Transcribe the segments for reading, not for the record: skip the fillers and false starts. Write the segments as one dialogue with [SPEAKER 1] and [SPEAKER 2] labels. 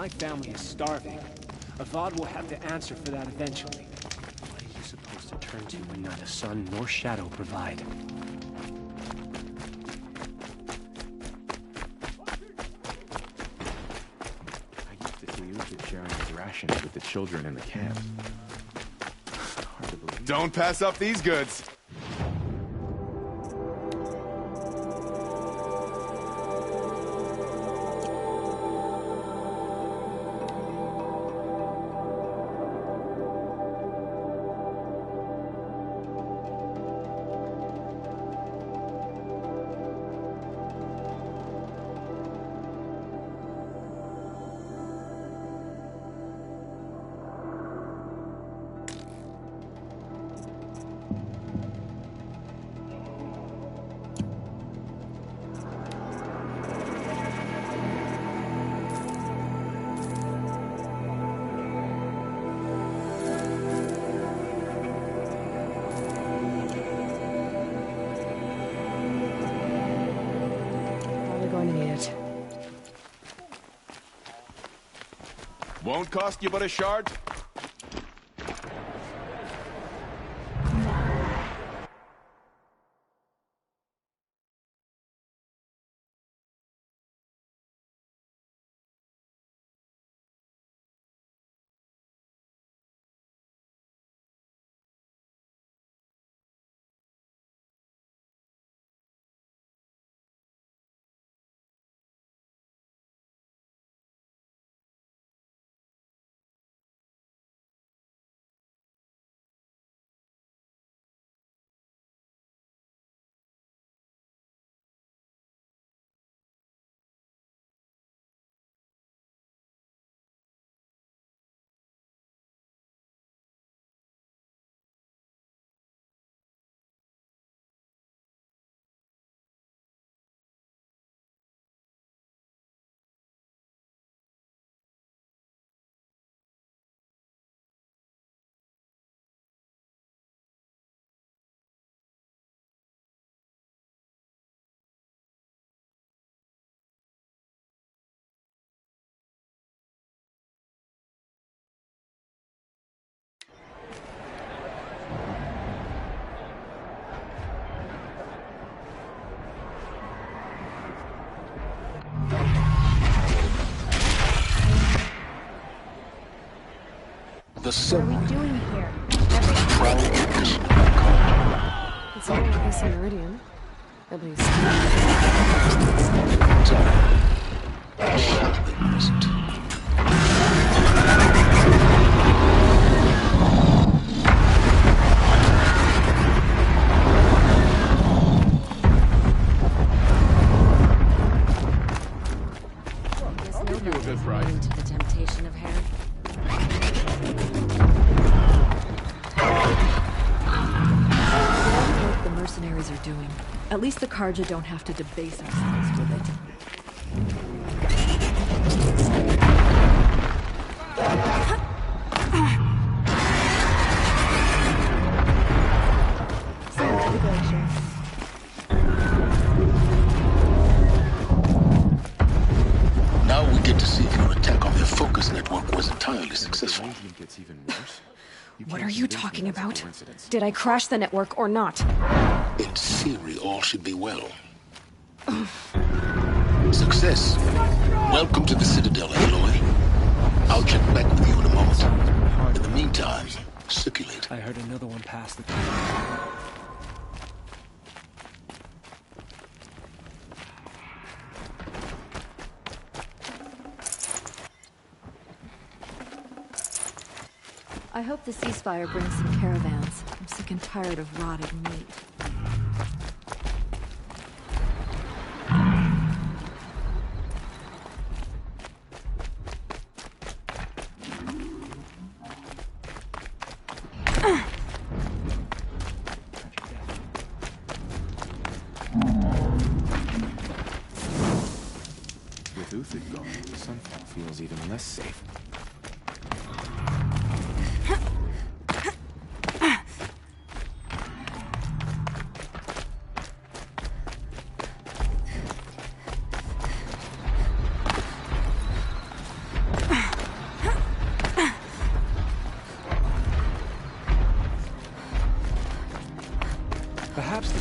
[SPEAKER 1] my family is starving, Avad will have to answer for that eventually. What are you supposed to turn to when neither sun nor shadow provide?
[SPEAKER 2] I used to see Uthid sharing his rations with the children in the camp. Hard to believe.
[SPEAKER 3] Don't pass up these goods. Won't cost you but a shard.
[SPEAKER 4] What are we doing here?
[SPEAKER 5] It's all like this in Meridian. At least.
[SPEAKER 4] I'll give you a good price.
[SPEAKER 5] Into the temptation of Herod. What the mercenaries are doing. At least the Carja don't have to debase ourselves with it.
[SPEAKER 4] Send to the glacier.
[SPEAKER 6] Now we get to see if your attack on their focus network was entirely successful.
[SPEAKER 2] Gets even worse.
[SPEAKER 5] What are you talking about? Did I crash the network or not?
[SPEAKER 6] In theory, all should be well. Success. Welcome to the Citadel, Aloy. I'll check back with you in a moment. In the meantime, circulate.
[SPEAKER 1] I heard another one pass the...
[SPEAKER 5] I hope the ceasefire brings some caravans. I'm sick and tired of rotted meat.
[SPEAKER 2] With Uthid gone, Sunfall feels even less safe.
[SPEAKER 1] Perhaps the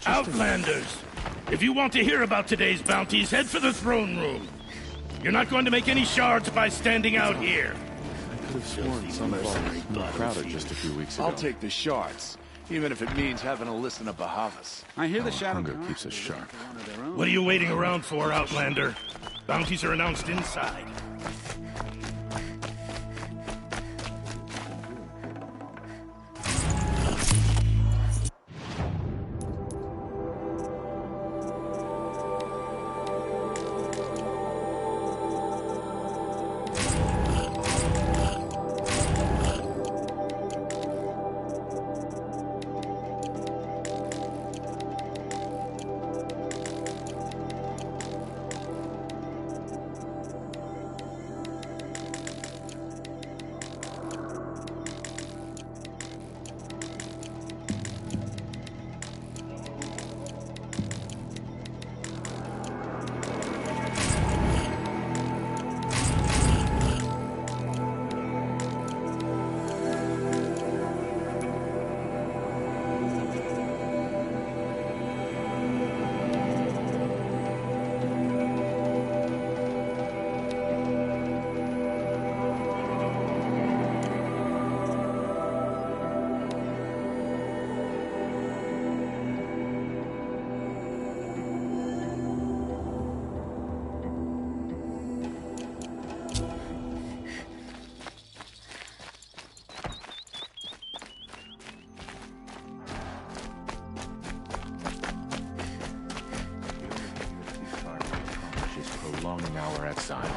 [SPEAKER 7] Outlanders! If you want to hear about today's bounties, head for the throne room. You're not going to make any shards by standing out here.
[SPEAKER 2] I could have sworn Sunfall was more crowded just a few weeks ago.
[SPEAKER 3] I'll take the shards, even if it means having to listen to Bahavas.
[SPEAKER 8] I hear the
[SPEAKER 2] Our
[SPEAKER 8] Shadow
[SPEAKER 2] hunger
[SPEAKER 8] Guard
[SPEAKER 2] keeps us
[SPEAKER 8] is
[SPEAKER 2] sharp.
[SPEAKER 8] one of their own.
[SPEAKER 7] What are you waiting around for, Outlander? Bounties are announced inside.
[SPEAKER 2] Just prolonging our exile.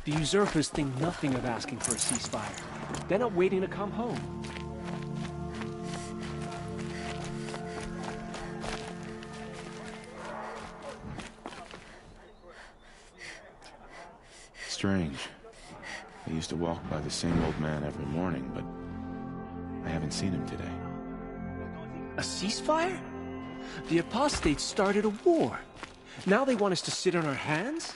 [SPEAKER 1] The usurpers think nothing of asking for a ceasefire. They're not waiting to come home.
[SPEAKER 2] Strange. I used to walk by the same old man every morning, but I haven't seen him today.
[SPEAKER 1] A ceasefire? The apostates started a war. Now they want us to sit on our hands?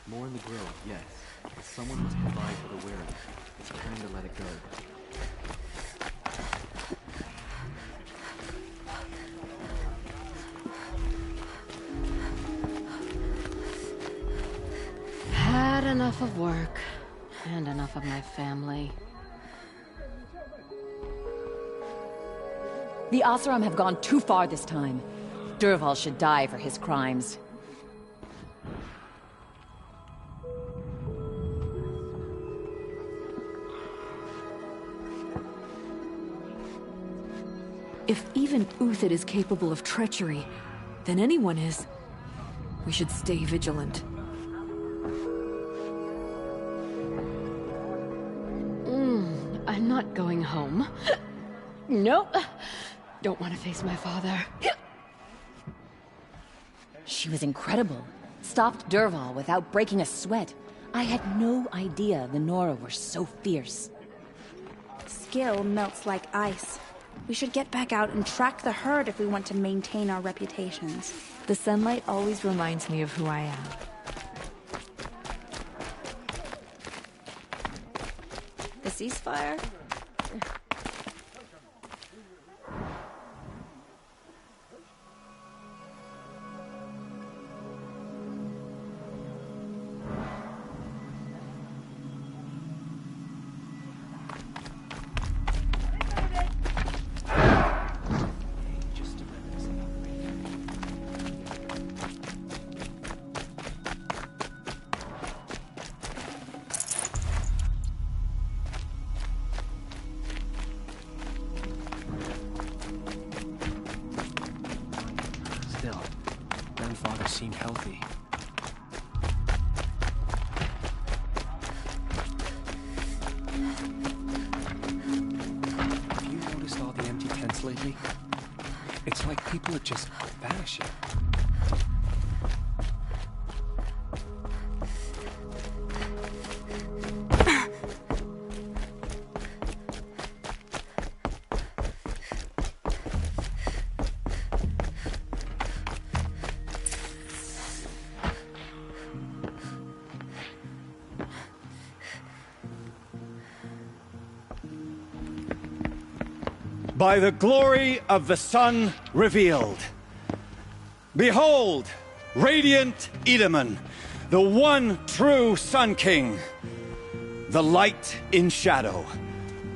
[SPEAKER 2] More in the grill, yes. But someone must provide for the wearing. It's time to let it go.
[SPEAKER 8] Had enough of work, and enough of my family.
[SPEAKER 9] The Oseram have gone too far this time. Dervahl should die for his crimes.
[SPEAKER 5] If even Uthid is capable of treachery, then anyone is. We should stay vigilant.
[SPEAKER 8] I'm not going home. Nope. Don't want to face my father.
[SPEAKER 9] She was incredible. Stopped Dervahl without breaking a sweat. I had no idea the Nora were so fierce.
[SPEAKER 4] Skill melts like ice. We should get back out and track the herd if we want to maintain our reputations.
[SPEAKER 5] The sunlight always reminds me of who I am.
[SPEAKER 4] The ceasefire?
[SPEAKER 1] Still, grandfather seemed healthy. Have you noticed all the empty tents lately? It's like people are just vanishing.
[SPEAKER 10] By the glory of the sun revealed. Behold, radiant Edaman, the one true Sun King, the light in shadow,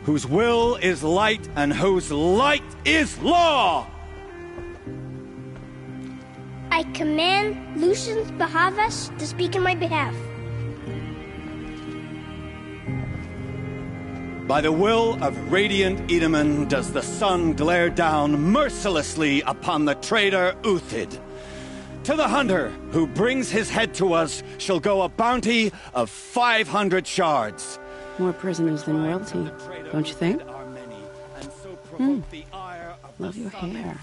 [SPEAKER 10] whose will is light and whose light is law!
[SPEAKER 11] I command Lucius Bahavas to speak in my behalf.
[SPEAKER 10] By the will of radiant Edaman does the sun glare down mercilessly upon the traitor Uthid. To the hunter who brings his head to us shall go a bounty of 500 shards.
[SPEAKER 12] More prisoners than royalty, don't you think? Love your hair.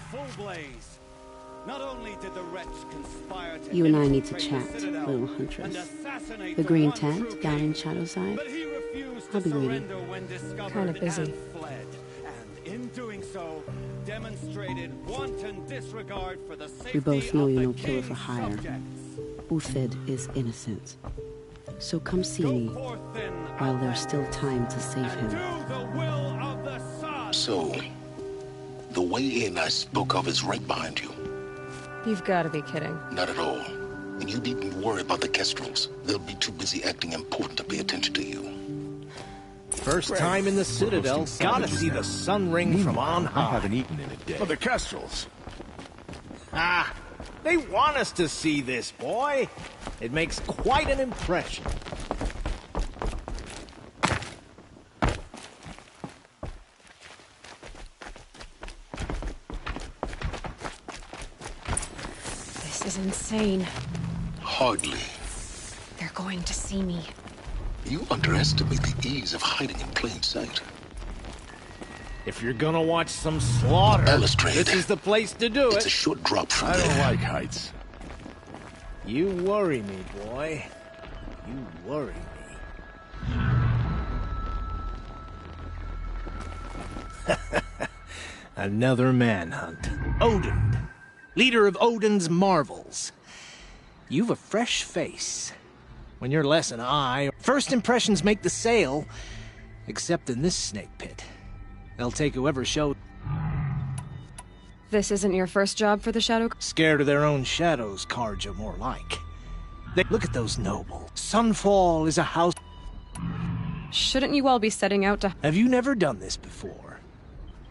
[SPEAKER 12] You and I need to chat, little huntress. The green tent down in Shadowside. I'll be waiting.
[SPEAKER 4] Kind of busy.
[SPEAKER 12] We both know you're no killer for hire. Uthid is innocent. So come see me while there's still time to save him.
[SPEAKER 6] So, the way in I spoke of is right behind you.
[SPEAKER 4] You've got to be kidding.
[SPEAKER 6] Not at all. And you needn't worry about the Kestrels. They'll be too busy acting important to pay attention to you.
[SPEAKER 13] First time in the Citadel, gotta see the sun ring from on high.
[SPEAKER 2] I haven't eaten in a day.
[SPEAKER 3] For the Kestrels.
[SPEAKER 13] Ah, they want us to see this, boy. It makes quite an impression.
[SPEAKER 8] This is insane.
[SPEAKER 6] Hardly.
[SPEAKER 8] They're going to see me.
[SPEAKER 6] You underestimate the ease of hiding in plain sight.
[SPEAKER 13] If you're gonna watch some slaughter,
[SPEAKER 6] Alistrade.
[SPEAKER 13] this is the place to do it.
[SPEAKER 6] It's a short drop from
[SPEAKER 3] I
[SPEAKER 6] there.
[SPEAKER 3] don't like heights.
[SPEAKER 13] You worry me, boy. You worry me. Another manhunt. Odin. Leader of Odin's marvels. You've a fresh face. when you're less than I. First impressions make the sale, except in this snake pit. They'll take whoever shows.
[SPEAKER 8] This isn't your first job for the Shadow?
[SPEAKER 13] Scared of their own shadows, Carja more like. Look at those nobles. Sunfall is a house.
[SPEAKER 8] Shouldn't you all be setting out to...
[SPEAKER 13] Have you never done this before?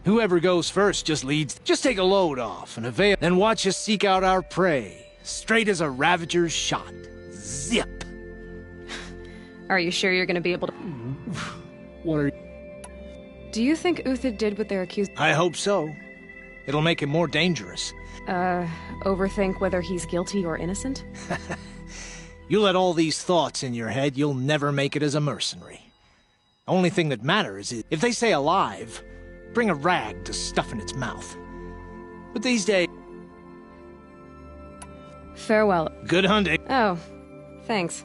[SPEAKER 13] Whoever goes first just leads. Just take a load off and avail. Then watch us seek out our prey. Straight as a Ravager's shot. Zip!
[SPEAKER 8] Are you sure you're gonna be able to...
[SPEAKER 13] What are you...
[SPEAKER 8] Do you think Uthid did what they're accused...
[SPEAKER 13] I hope so. It'll make him more dangerous.
[SPEAKER 8] Overthink whether he's guilty or innocent?
[SPEAKER 13] You let all these thoughts in your head, you'll never make it as a mercenary. Only thing that matters is, if they say alive, bring a rag to stuff in its mouth. But these days...
[SPEAKER 8] Farewell.
[SPEAKER 13] Good hunting.
[SPEAKER 8] Oh, thanks.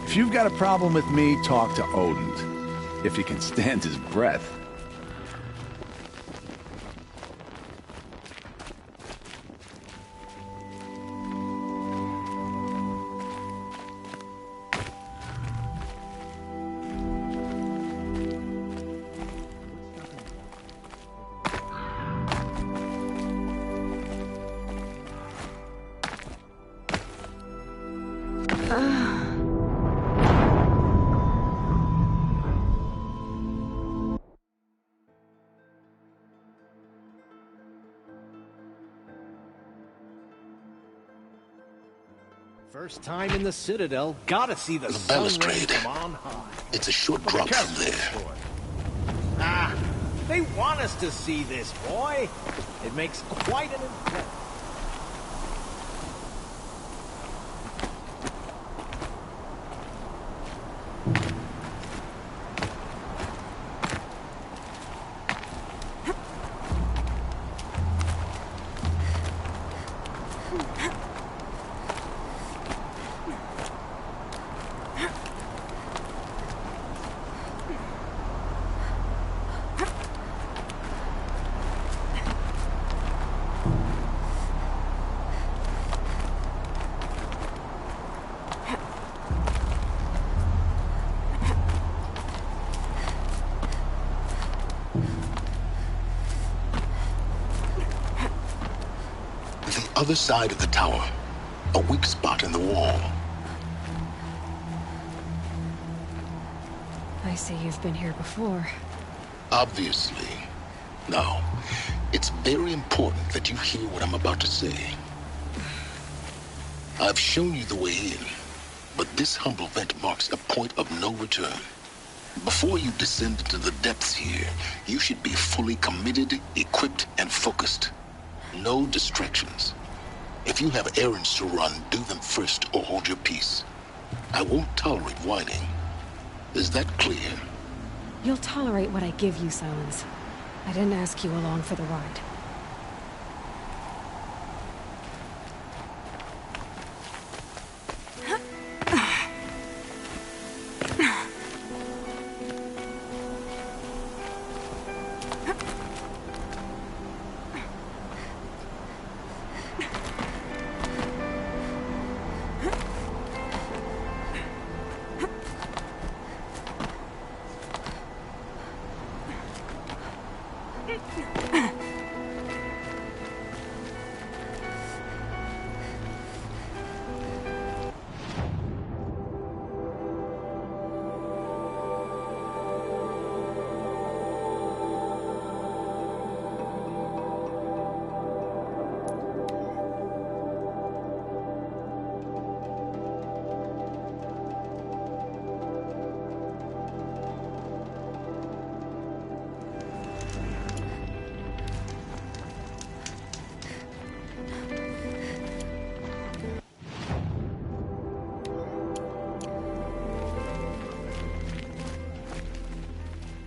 [SPEAKER 3] If you've got a problem with me, talk to Odin. If he can stand his breath.
[SPEAKER 13] First time in the Citadel, gotta see the sun rays from on high.
[SPEAKER 6] It's a short drop from there.
[SPEAKER 13] Ah, they want us to see this, boy. It makes quite an impression.
[SPEAKER 6] Other side of the tower, a weak spot in the wall.
[SPEAKER 8] I see you've been here before.
[SPEAKER 6] Obviously. Now, it's very important that you hear what I'm about to say. I've shown you the way in, but this humble vent marks a point of no return. Before you descend into the depths here, you should be fully committed, equipped, and focused. No distractions. If you have errands to run, do them first or hold your peace. I won't tolerate whining. Is that clear?
[SPEAKER 8] You'll tolerate what I give you, Silence. I didn't ask you along for the ride.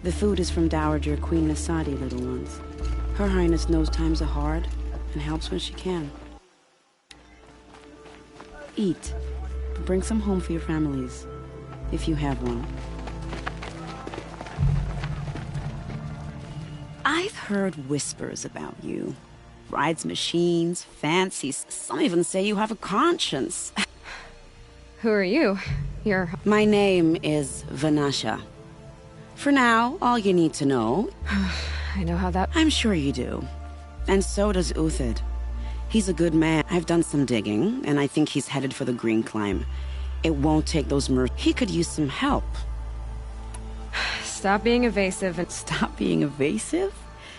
[SPEAKER 12] The food is from Dowager Queen Nasadi, little ones. Her Highness knows times are hard and helps when she can. Eat. Bring some home for your families, if you have one. I've heard whispers about you. Rides machines, fancies. Some even say you have a conscience.
[SPEAKER 8] Who are you?
[SPEAKER 12] My name is Vanasha. For now, all you need to know...
[SPEAKER 8] I know how that...
[SPEAKER 12] I'm sure you do. And so does Uthid. He's a good man. I've done some digging, and I think he's headed for the Green Climb. It won't take those He could use some help.
[SPEAKER 8] Stop being evasive and...
[SPEAKER 12] Stop being evasive?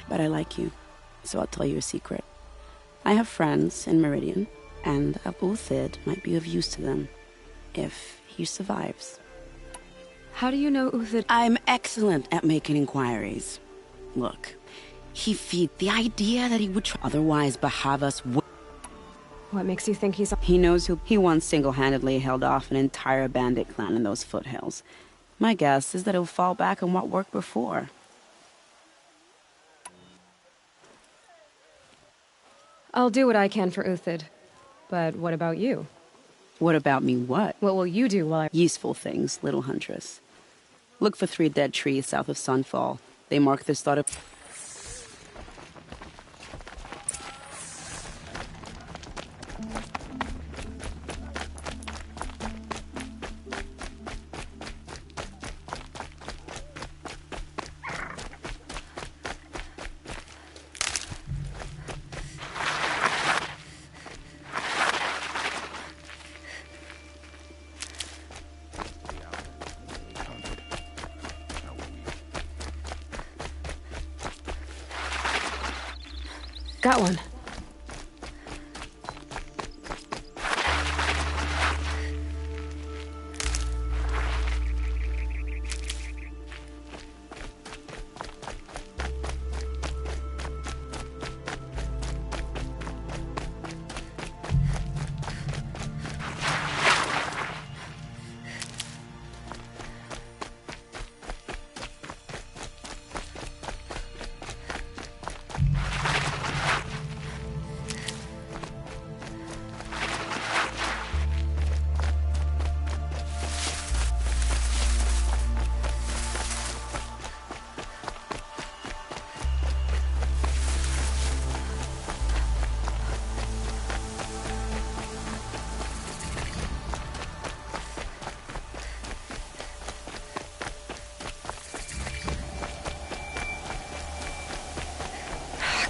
[SPEAKER 12] But I like you, so I'll tell you a secret. I have friends in Meridian, and Uthid might be of use to them, if he survives.
[SPEAKER 8] How do you know Uthid?
[SPEAKER 12] I'm excellent at making inquiries. Look, he feeds the idea that he would try. Otherwise, Bahavas would...
[SPEAKER 8] What makes you think he's...
[SPEAKER 12] He knows who... He once single-handedly held off an entire bandit clan in those foothills. My guess is that he'll fall back on what worked before.
[SPEAKER 8] I'll do what I can for Uthid. But what about you?
[SPEAKER 12] What about me what?
[SPEAKER 8] What will you do while I...
[SPEAKER 12] Useful things, little huntress. Look for 3 dead trees south of Sunfall. They mark the start of...
[SPEAKER 8] Got one.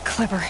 [SPEAKER 8] Clever.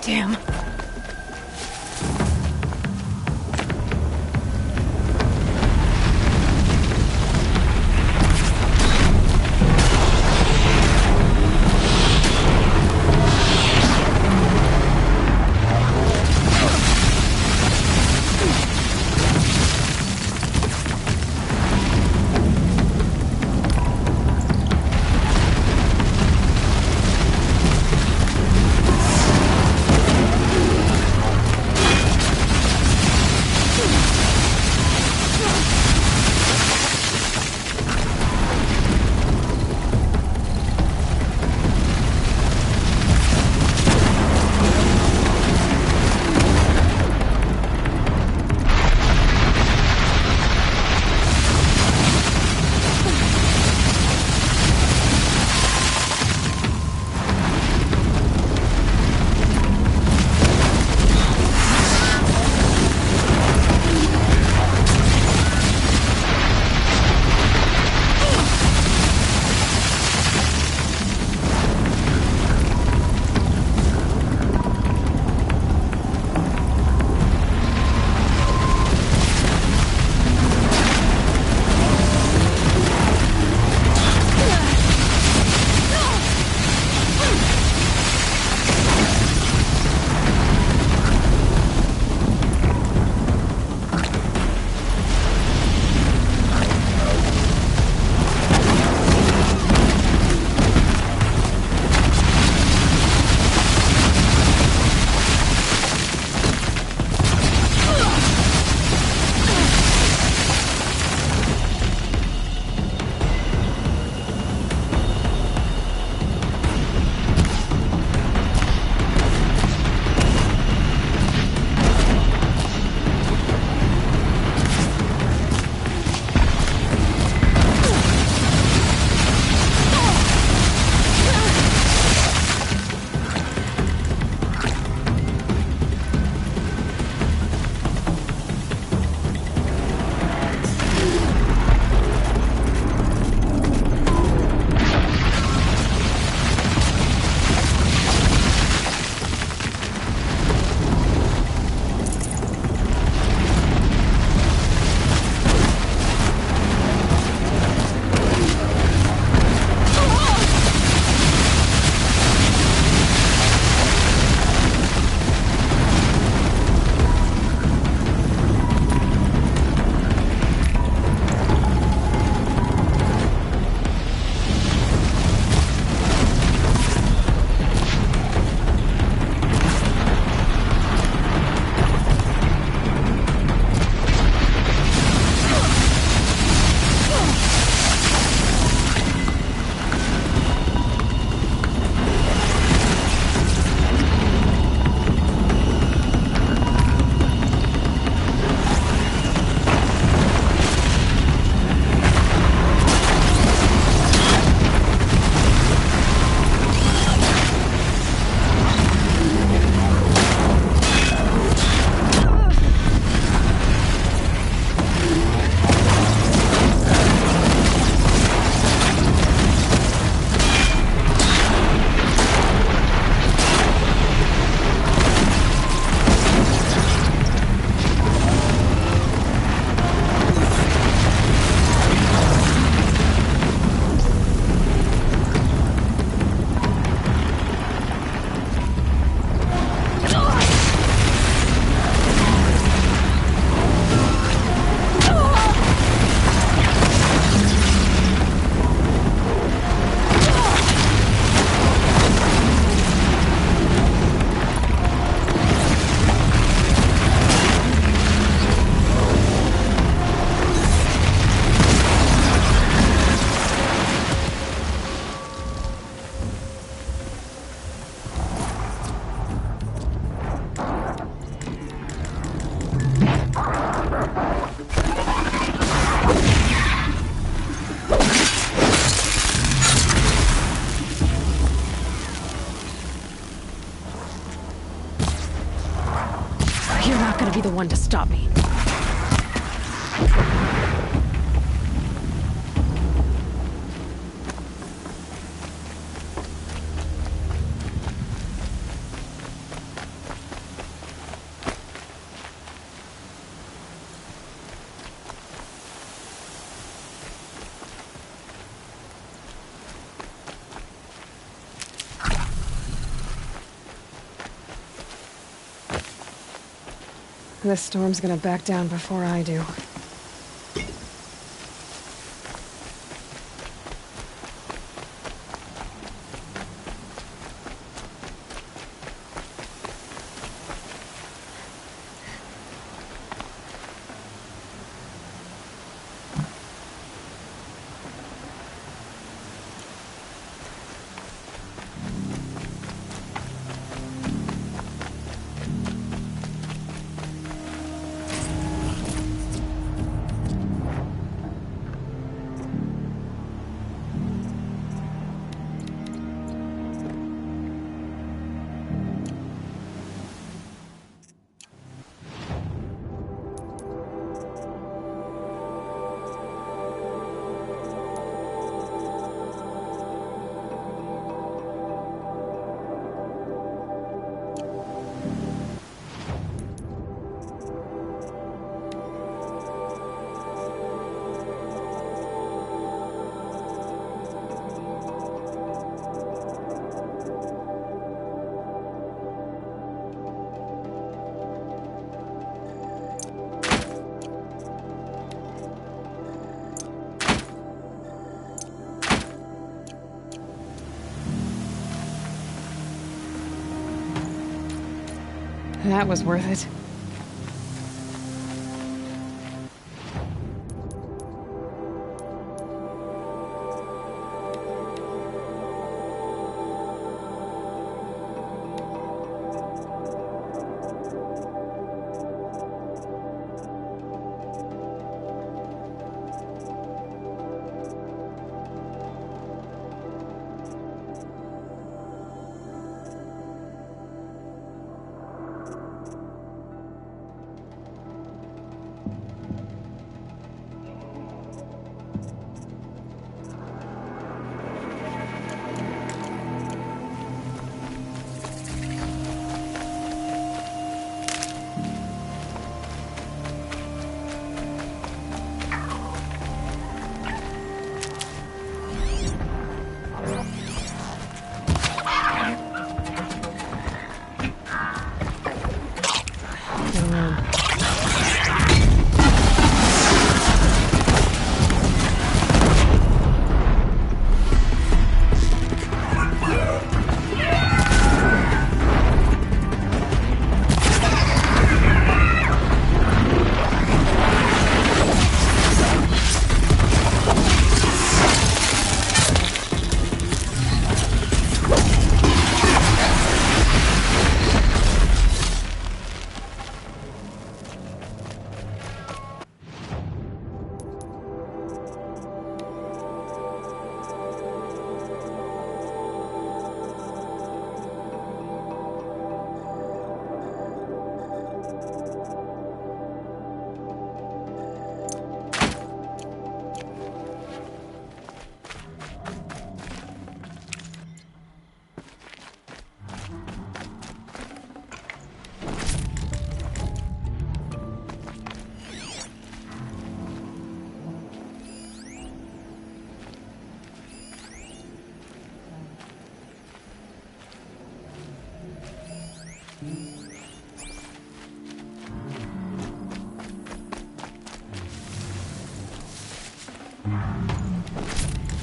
[SPEAKER 8] Damn. Be the one to stop me.
[SPEAKER 14] This storm's gonna back down before I do. That was worth it.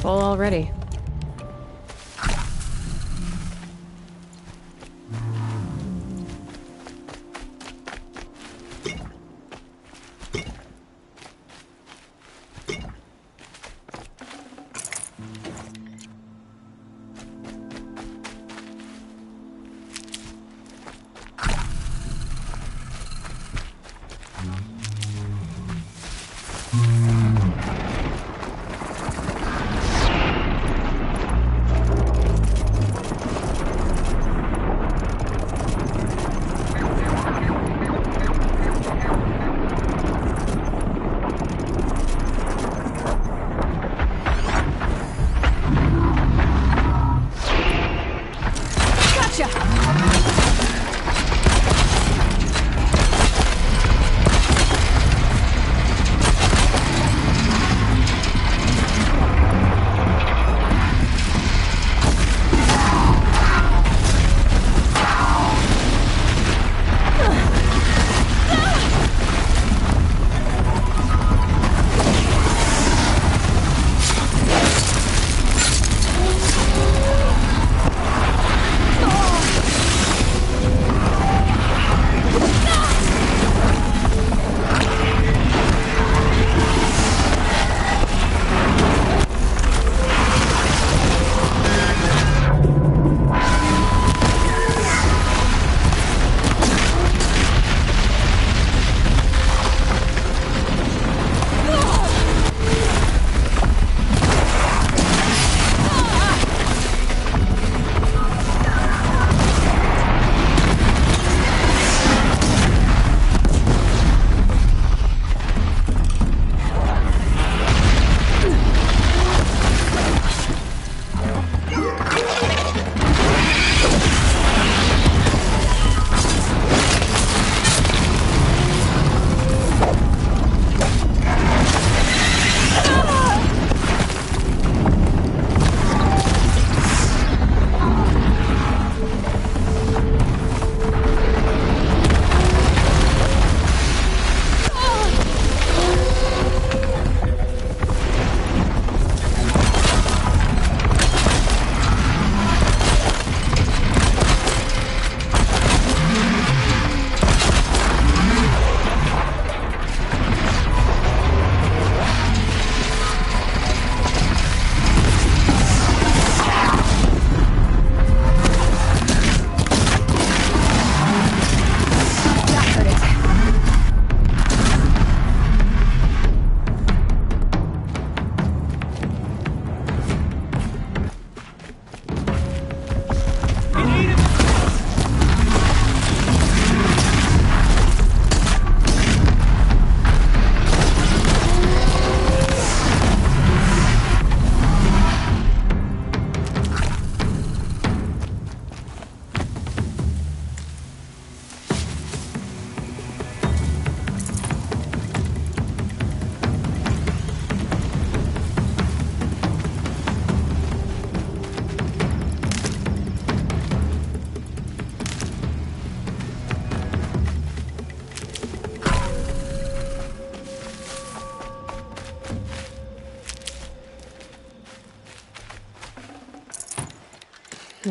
[SPEAKER 14] Full already.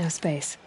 [SPEAKER 14] no space.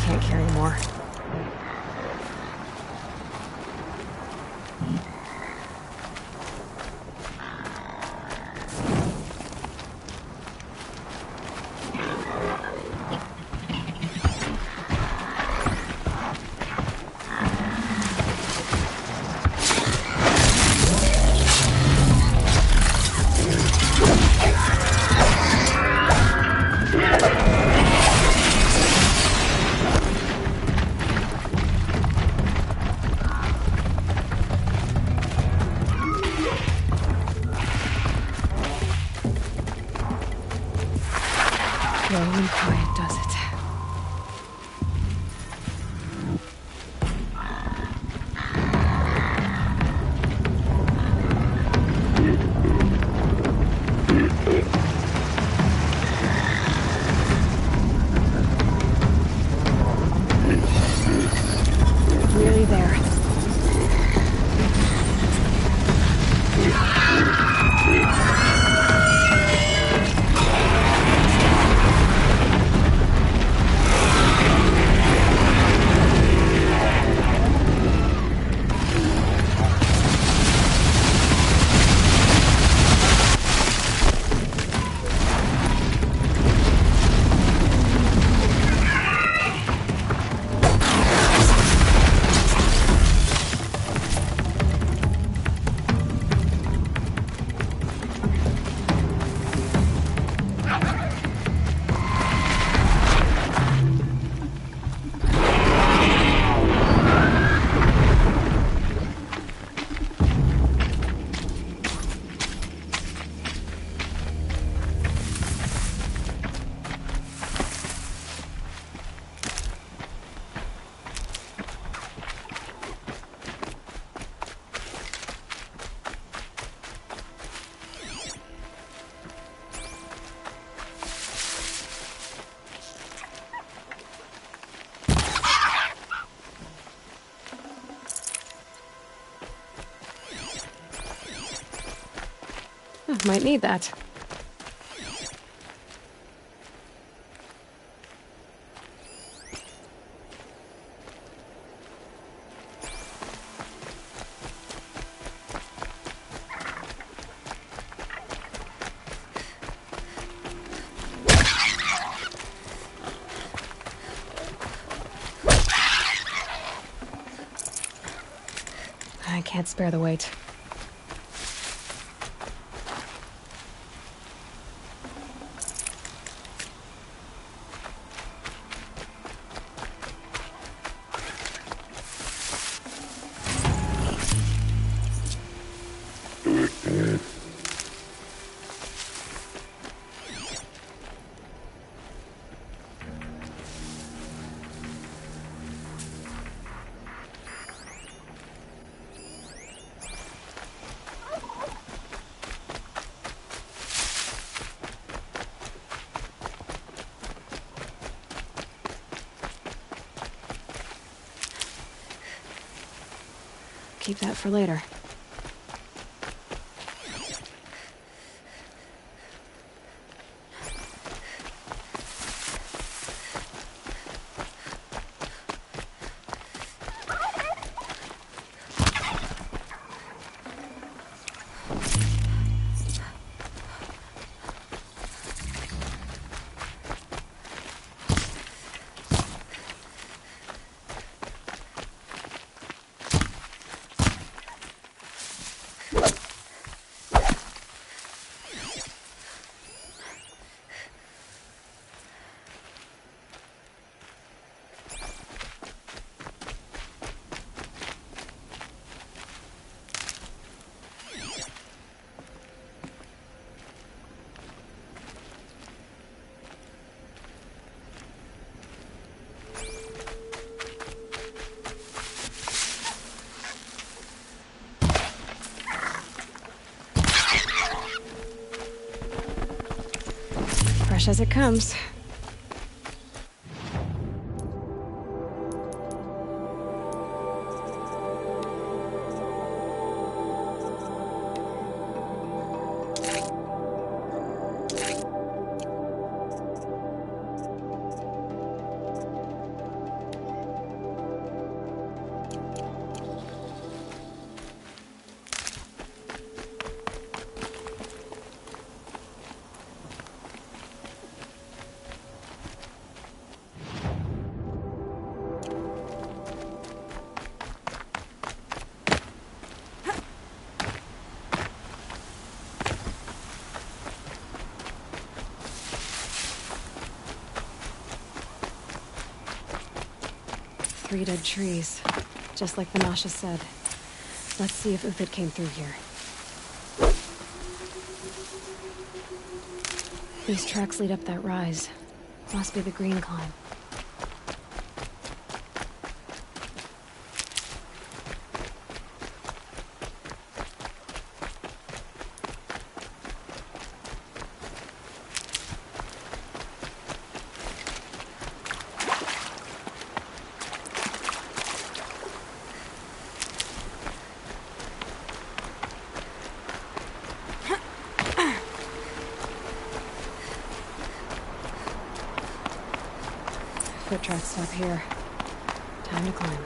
[SPEAKER 14] Can't carry more. Slow and quiet does it. Nearly there. Might need that. I can't spare the weight. Keep that for later. Fresh as it comes. Three dead trees, just like the Nasha said. Let's see if Uthid came through here. These tracks lead up that rise. Must be the Green Climb. Foot tracks stop here. Time to climb.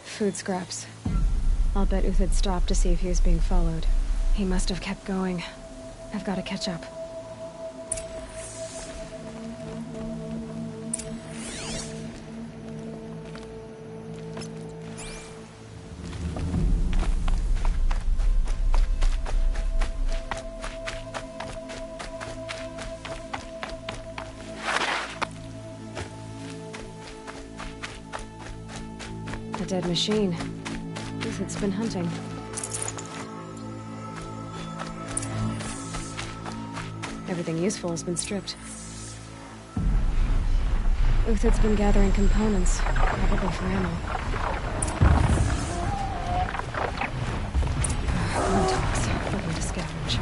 [SPEAKER 14] Food scraps. I'll bet Uthid stopped to see if he was being followed. He must have kept going. I've got to catch up. A dead machine. Uthid's been hunting. Everything useful has been stripped. Uthid's been gathering components, probably for ammo. Glintox, looking to scavenge.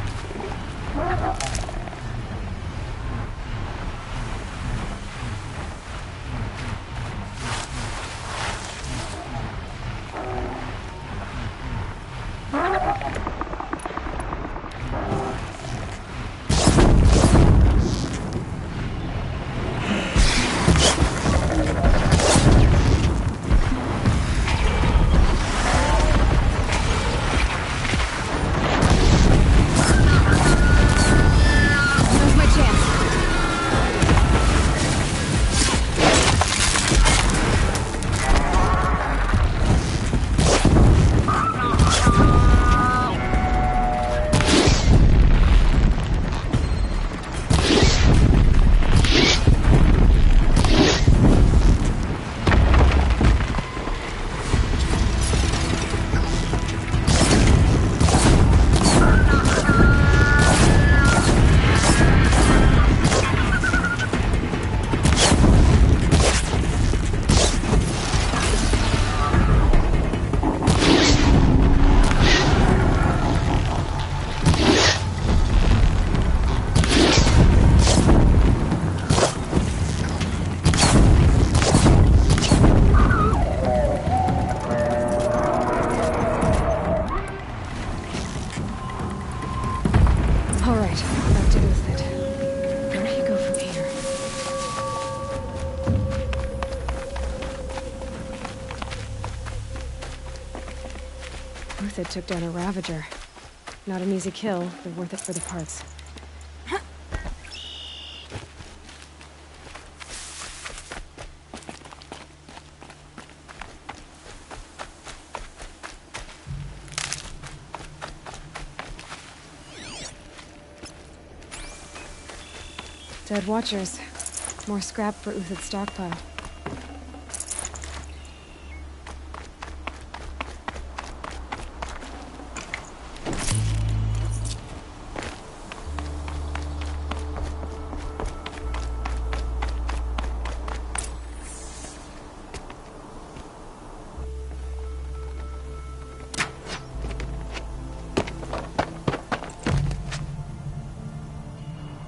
[SPEAKER 14] Uthid took down a Ravager. Not an easy kill, but worth it for the parts. Dead Watchers. More scrap for Uthid's stockpile.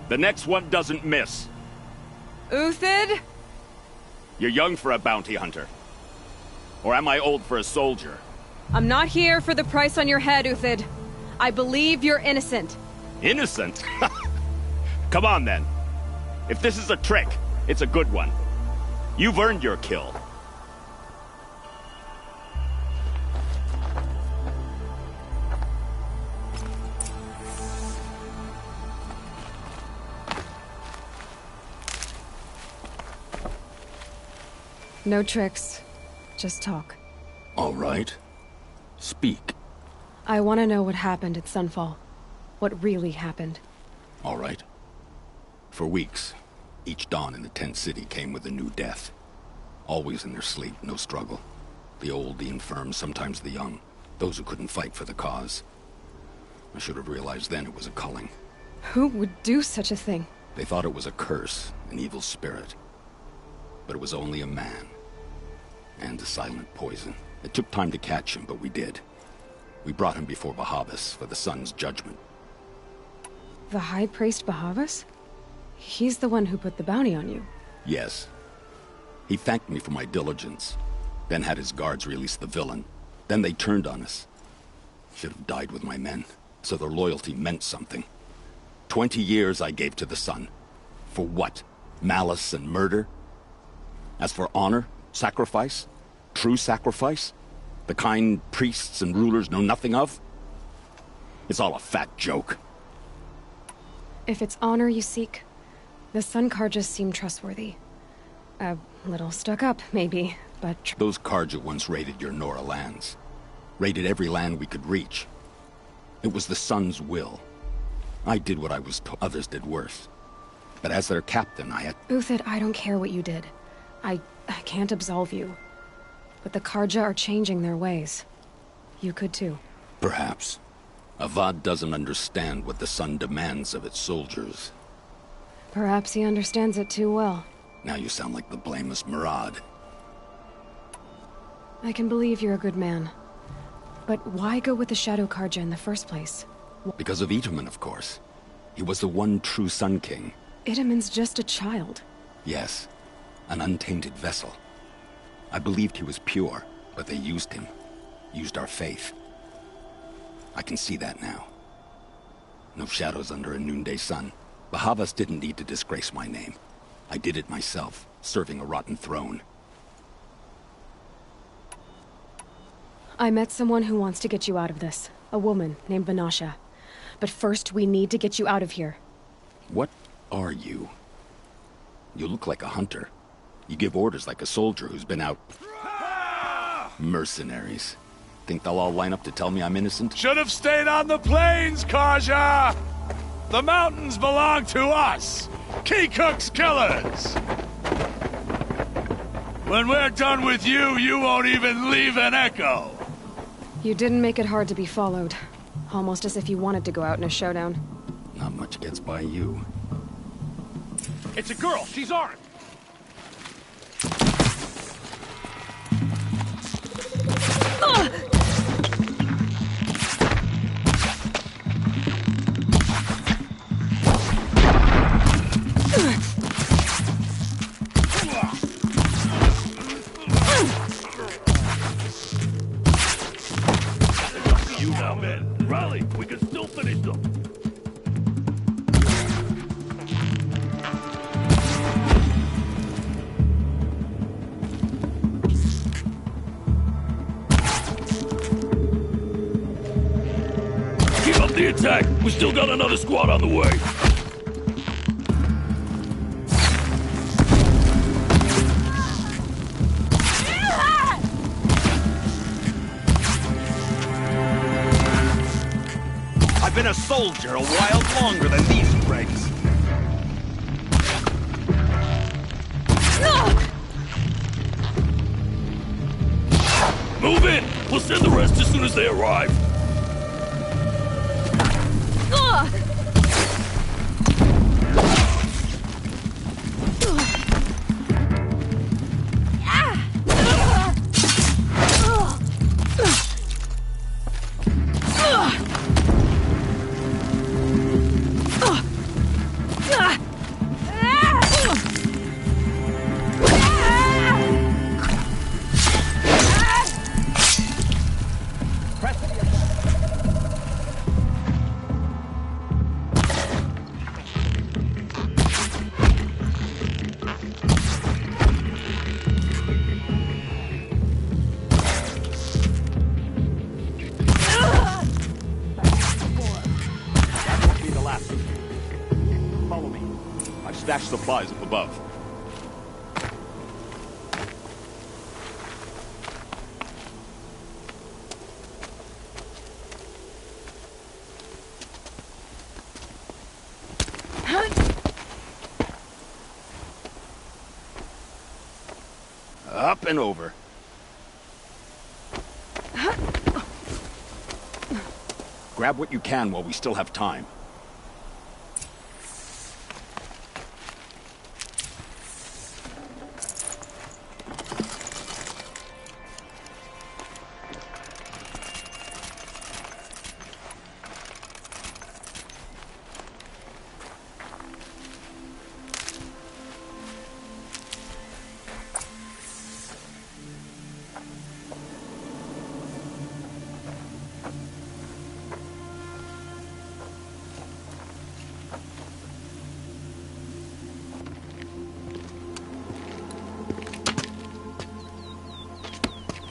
[SPEAKER 15] The next one doesn't miss.
[SPEAKER 14] Uthid?
[SPEAKER 15] You're young for a bounty hunter. Or am I old for a soldier?
[SPEAKER 14] I'm not here for the price on your head, Uthid. I believe you're innocent.
[SPEAKER 15] Innocent? Come on, then. If this is a trick, it's a good one. You've earned your kill.
[SPEAKER 14] No tricks. Just talk.
[SPEAKER 6] All right. Speak.
[SPEAKER 14] I want to know what happened at Sunfall. What really happened.
[SPEAKER 6] All right. For weeks, each dawn in the tent city came with a new death. Always in their sleep, no struggle. The old, the infirm, sometimes the young. Those who couldn't fight for the cause. I should have realized then it was a culling.
[SPEAKER 14] Who would do such a thing?
[SPEAKER 6] They thought it was a curse, an evil spirit. But it was only a man. And a silent poison. It took time to catch him, but we did. We brought him before Bahavas for the sun's judgment.
[SPEAKER 14] The High Priest Bahavas? He's the one who put the bounty on you.
[SPEAKER 6] Yes. He thanked me for my diligence, then had his guards release the villain. Then they turned on us. Should have died with my men, so their loyalty meant something. 20 years I gave to the sun. For what? Malice and murder? As for honor, sacrifice, true sacrifice, the kind priests and rulers know nothing of, it's all a fat joke.
[SPEAKER 14] If it's honor you seek, the Sun Karjas seem trustworthy. A little stuck up, maybe, but...
[SPEAKER 6] Those Karja once raided your Nora lands. Raided every land we could reach. It was the Sun's will. I did what I was told. Others did worse. But as their captain, I had...
[SPEAKER 14] Uthid, I don't care what you did. I can't absolve you. But the Karja are changing their ways. You could too.
[SPEAKER 6] Perhaps. Avad doesn't understand what the Sun demands of its soldiers.
[SPEAKER 14] Perhaps he understands it too well.
[SPEAKER 6] Now you sound like the blameless Murad.
[SPEAKER 14] I can believe you're a good man. But why go with the Shadow Karja in the first place?
[SPEAKER 6] Because of Itamen, of course. He was the one true Sun King.
[SPEAKER 14] Itamen's just a child.
[SPEAKER 6] Yes. An untainted vessel. I believed he was pure, but they used him. Used our faith. I can see that now. No shadows under a noonday sun. Bahavas didn't need to disgrace my name. I did it myself, serving a rotten throne.
[SPEAKER 14] I met someone who wants to get you out of this. A woman named Vanasha. But first, we need to get you out of here.
[SPEAKER 6] What are you? You look like a hunter. You give orders like a soldier who's been out... Mercenaries. Think they'll all line up to tell me I'm innocent?
[SPEAKER 16] Should have stayed on the plains, Karja! The mountains belong to us! Keekook's killers! When we're done with you, you won't even leave an echo!
[SPEAKER 14] You didn't make it hard to be followed. Almost as if you wanted to go out in a showdown.
[SPEAKER 6] Not much gets by you.
[SPEAKER 1] It's a girl! She's armed!
[SPEAKER 7] You now, men. Rally! We can still finish them! the attack! We still got another squad on the way!
[SPEAKER 15] I've been a soldier a while longer than these dregs.
[SPEAKER 7] Move in! We'll send the rest as soon as they arrive.
[SPEAKER 15] Stashed supplies up above. Up and over. Grab what you can while we still have time.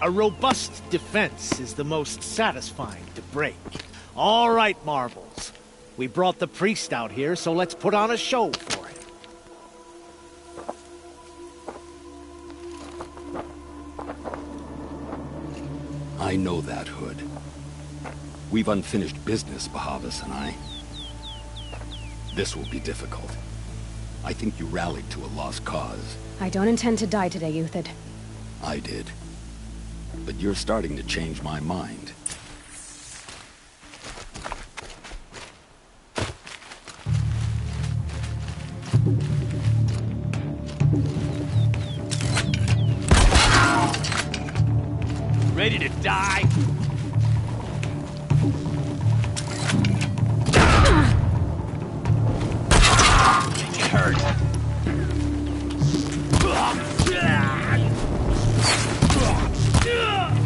[SPEAKER 13] A robust defense is the most satisfying to break. All right, Marbles. We brought the priest out here, so let's put on a show for him.
[SPEAKER 6] I know that, Hood. We've unfinished business, Bahavas and I. This will be difficult. I think you rallied to a lost cause.
[SPEAKER 14] I don't intend to die today, Uthid.
[SPEAKER 6] I did. But you're starting to change my mind.
[SPEAKER 15] Ready to die? It hurt.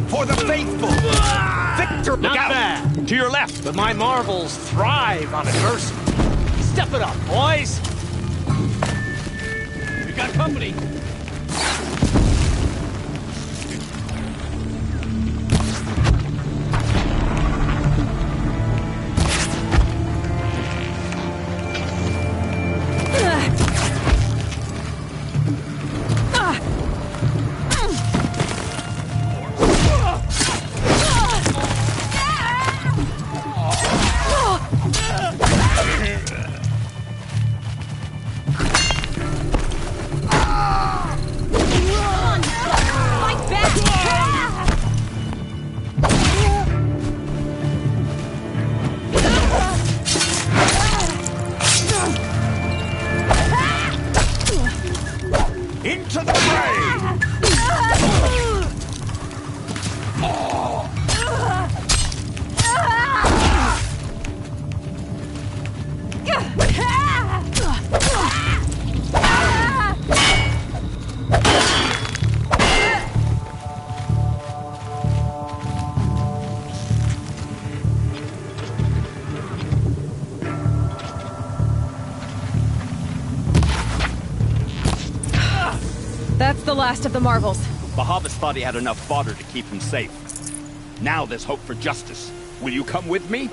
[SPEAKER 15] For the faithful! Victor!
[SPEAKER 13] Not bad.
[SPEAKER 15] To your left!
[SPEAKER 13] But my Marvels thrive on adversity. Step it up, boys!
[SPEAKER 15] We got company! Into the fray!
[SPEAKER 14] That's the last of the Marvels.
[SPEAKER 15] Bahavas thought he had enough fodder to keep him safe. Now there's hope for justice. Will you come with me?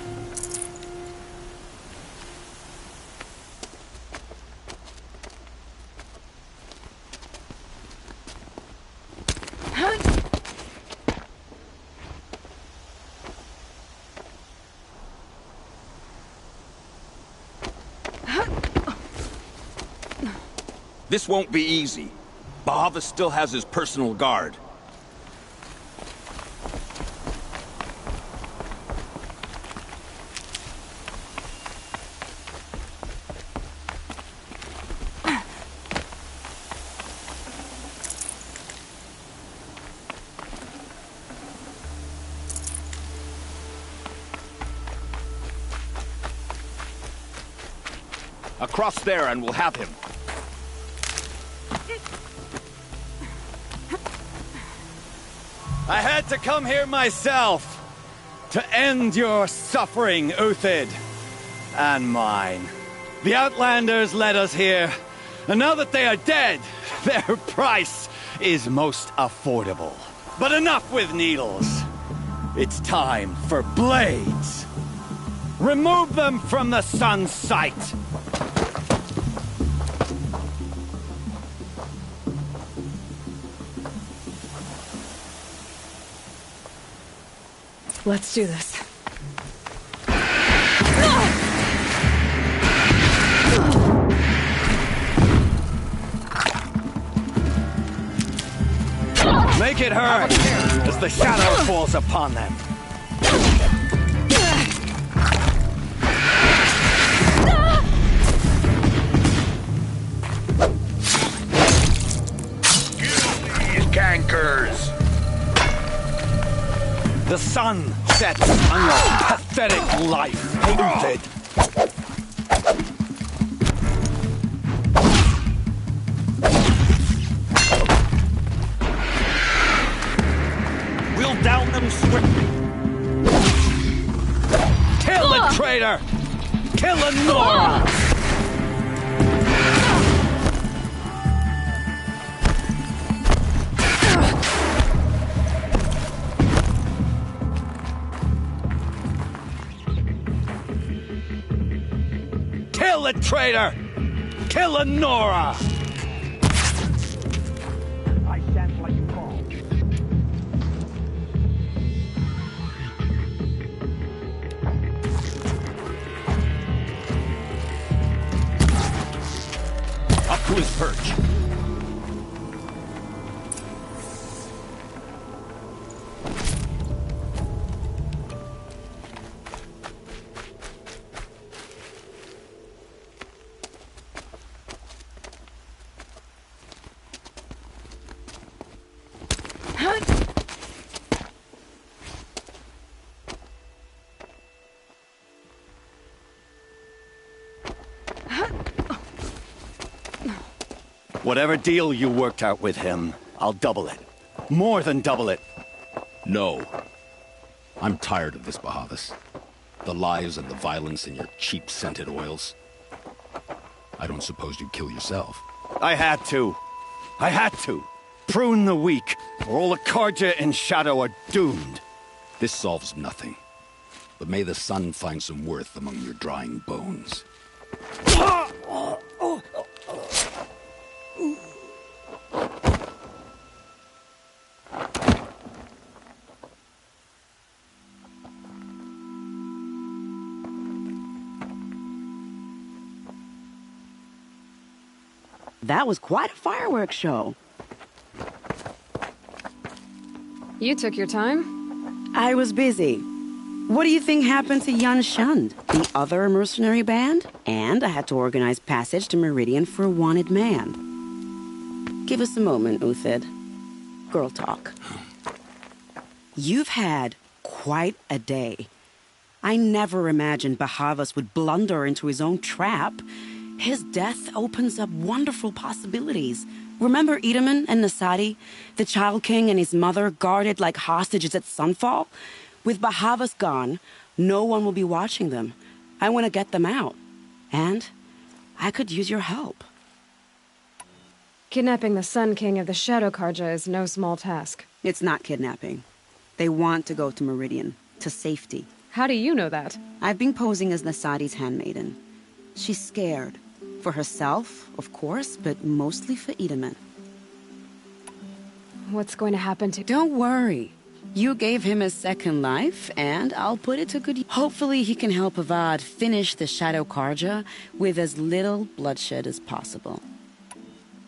[SPEAKER 10] This won't be easy. Bahavas still has his personal guard. Across there and we'll have him. I had to come here myself to end your suffering, Uthid. And mine. The Outlanders led us here, and now that they are dead, their price is most affordable. But enough with needles. It's time for blades. Remove them from the sun's sight.
[SPEAKER 14] Let's do this.
[SPEAKER 10] Make it hurt as the shadow falls upon them.
[SPEAKER 16] These cankers.
[SPEAKER 10] The sun sets on your pathetic life, Uthid. We'll down them swiftly. Kill the traitor! Kill Nora! Kill the traitor! Kill Nora! I stand like you call. Up to his perch. Whatever deal you worked out with him, I'll double it. More than double it.
[SPEAKER 6] No. I'm tired of this, Bahavas. The lies and the violence and your cheap scented oils. I don't suppose you'd kill yourself.
[SPEAKER 10] I had to. I had to. Prune the weak, or all the Carja in Shadow are doomed.
[SPEAKER 6] This solves nothing. But may the sun find some worth among your drying bones.
[SPEAKER 12] That was quite a fireworks show.
[SPEAKER 14] You took your time?
[SPEAKER 12] I was busy. What do you think happened to Yan Shund, the other mercenary band? And I had to organize passage to Meridian for a wanted man. Give us a moment, Uthid. Girl talk. You've had quite a day. I never imagined Bahavas would blunder into his own trap. His death opens up wonderful possibilities. Remember Itamen and Nasadi? The Child King and his mother guarded like hostages at Sunfall? With Bahavas gone, no one will be watching them. I want to get them out. And I could use your help.
[SPEAKER 14] Kidnapping the Sun King of the Shadow Carja is no small task.
[SPEAKER 12] It's not kidnapping. They want to go to Meridian, to safety.
[SPEAKER 14] How do you know that?
[SPEAKER 12] I've been posing as Nasadi's handmaiden. She's scared. For herself, of course, but mostly for Itamen.
[SPEAKER 14] What's going to happen to...
[SPEAKER 12] Don't worry. You gave him a second life, and I'll put it to good use. Hopefully he can help Avad finish the Shadow Karja with as little bloodshed as possible.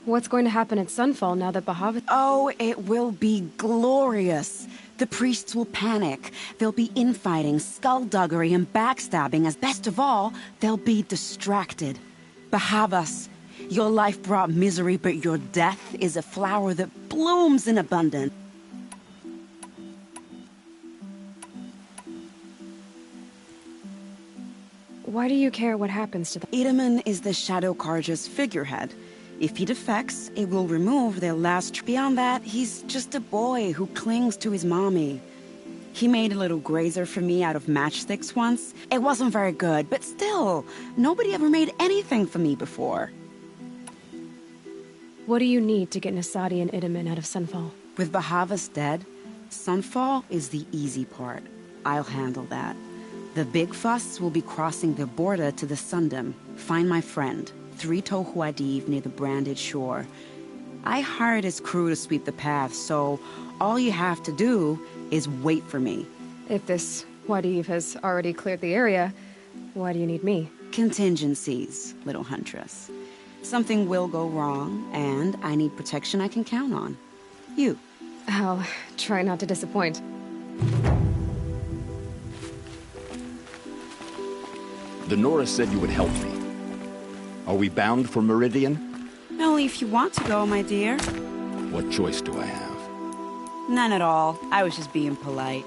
[SPEAKER 14] What's going to happen at Sunfall now that Bahamut...
[SPEAKER 12] Oh, it will be glorious. The priests will panic. There'll be infighting, skullduggery, and backstabbing, as best of all, they'll be distracted. Bahavas, your life brought misery, but your death is a flower that blooms in abundance.
[SPEAKER 14] Why do you care what happens to them?
[SPEAKER 12] Itamen is the Shadow Karja's figurehead. If he defects, it will remove their last... Beyond that, he's just a boy who clings to his mommy. He made a little grazer for me out of matchsticks once. It wasn't very good, but still, nobody ever made anything for me before.
[SPEAKER 14] What do you need to get Nasadi and Itamen out of Sunfall?
[SPEAKER 12] With Bahavas dead, Sunfall is the easy part. I'll handle that. The big fuss will be crossing the border to the Sundom. Find my friend, 3 Tohuadiv near the Branded Shore. I hired his crew to sweep the path, so all you have to do is wait for me.
[SPEAKER 14] If this Wadiv has already cleared the area, why do you need me?
[SPEAKER 12] Contingencies, little huntress. Something will go wrong, and I need protection I can count on. You.
[SPEAKER 14] I'll try not to disappoint.
[SPEAKER 10] The Nora said you would help me. Are we bound for Meridian?
[SPEAKER 12] Only if you want to go, my dear.
[SPEAKER 10] What choice do I have?
[SPEAKER 12] None at all. I was just being polite.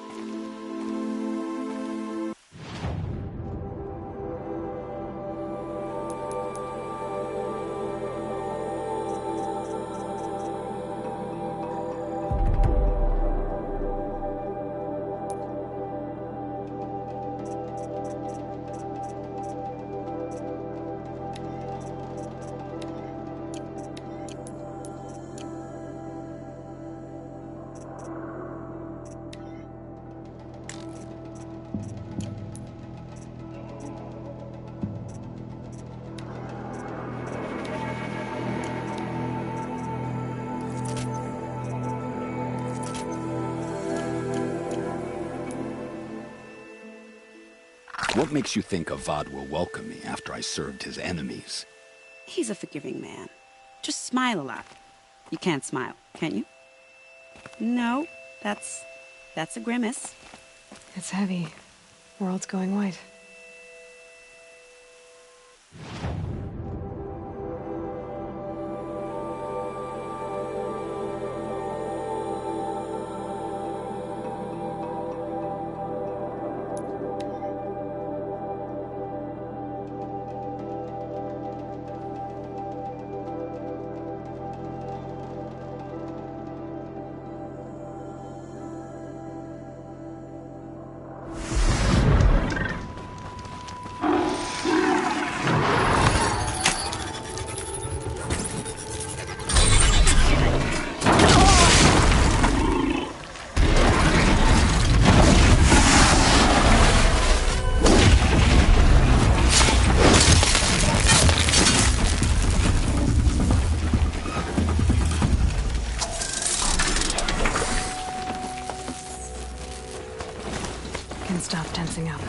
[SPEAKER 10] What makes you think Avad will welcome me after I served his enemies?
[SPEAKER 12] He's a forgiving man. Just smile a lot. You can't smile, can you? No, that's a grimace.
[SPEAKER 14] It's heavy. World's going white. Stop tensing up.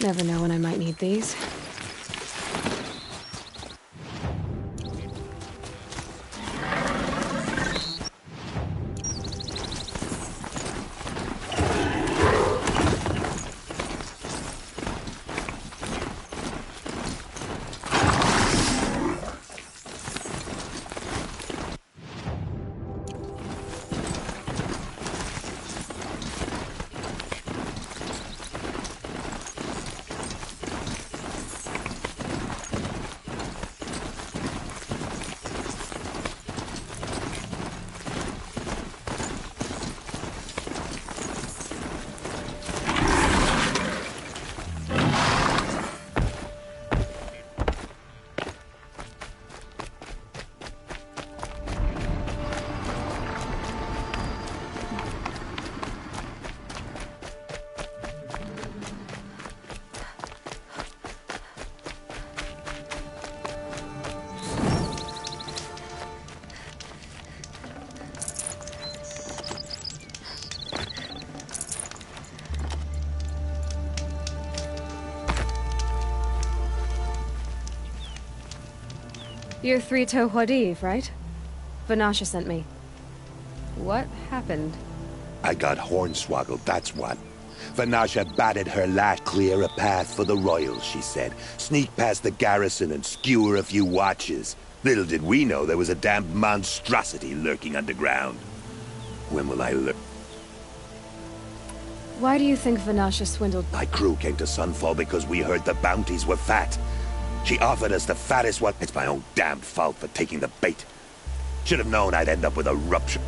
[SPEAKER 14] Never know when I might need these. You're Three-Toe Huadiv, right? Vanasha sent me. What happened?
[SPEAKER 17] I got hornswoggled, that's what. Vanasha batted her lash, clear a path for the royals, she said. Sneak past the garrison and skewer a few watches. Little did we know there was a damned monstrosity lurking underground. When will I learn?
[SPEAKER 14] Why do you think Vanasha swindled?
[SPEAKER 17] My crew came to Sunfall because we heard the bounties were fat. She offered us the fattest one. It's my own damned fault for taking the bait. Should have known I'd end up with a rupture.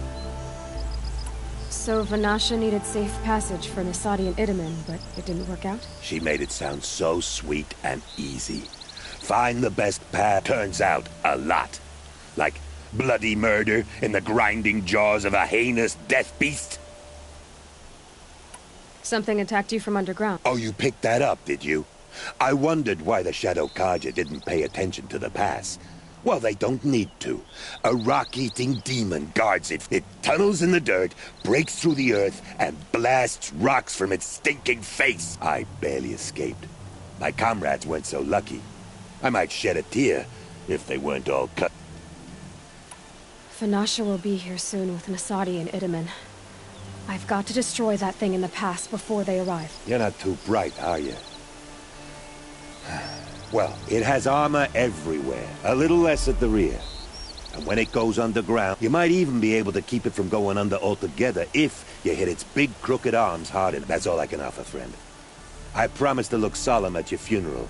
[SPEAKER 14] So Vanasha needed safe passage for Nasadi and Itamen, but it didn't work out?
[SPEAKER 17] She made it sound so sweet and easy. Find the best path. Turns out, a lot. Like bloody murder in the grinding jaws of a heinous death beast.
[SPEAKER 14] Something attacked you from underground.
[SPEAKER 17] Oh, you picked that up, did you? I wondered why the Shadow Carja didn't pay attention to the pass. Well, they don't need to. A rock-eating demon guards it. It tunnels in the dirt, breaks through the earth, and blasts rocks from its stinking face. I barely escaped. My comrades weren't so lucky. I might shed a tear if they weren't all cut.
[SPEAKER 14] Vanasha will be here soon with Nasadi and Itamen. I've got to destroy that thing in the pass before they arrive.
[SPEAKER 17] You're not too bright, are you? Well, it has armor everywhere, a little less at the rear. And when it goes underground, you might even be able to keep it from going under altogether if you hit its big crooked arms hard enough. That's all I can offer, friend. I promise to look solemn at your funeral.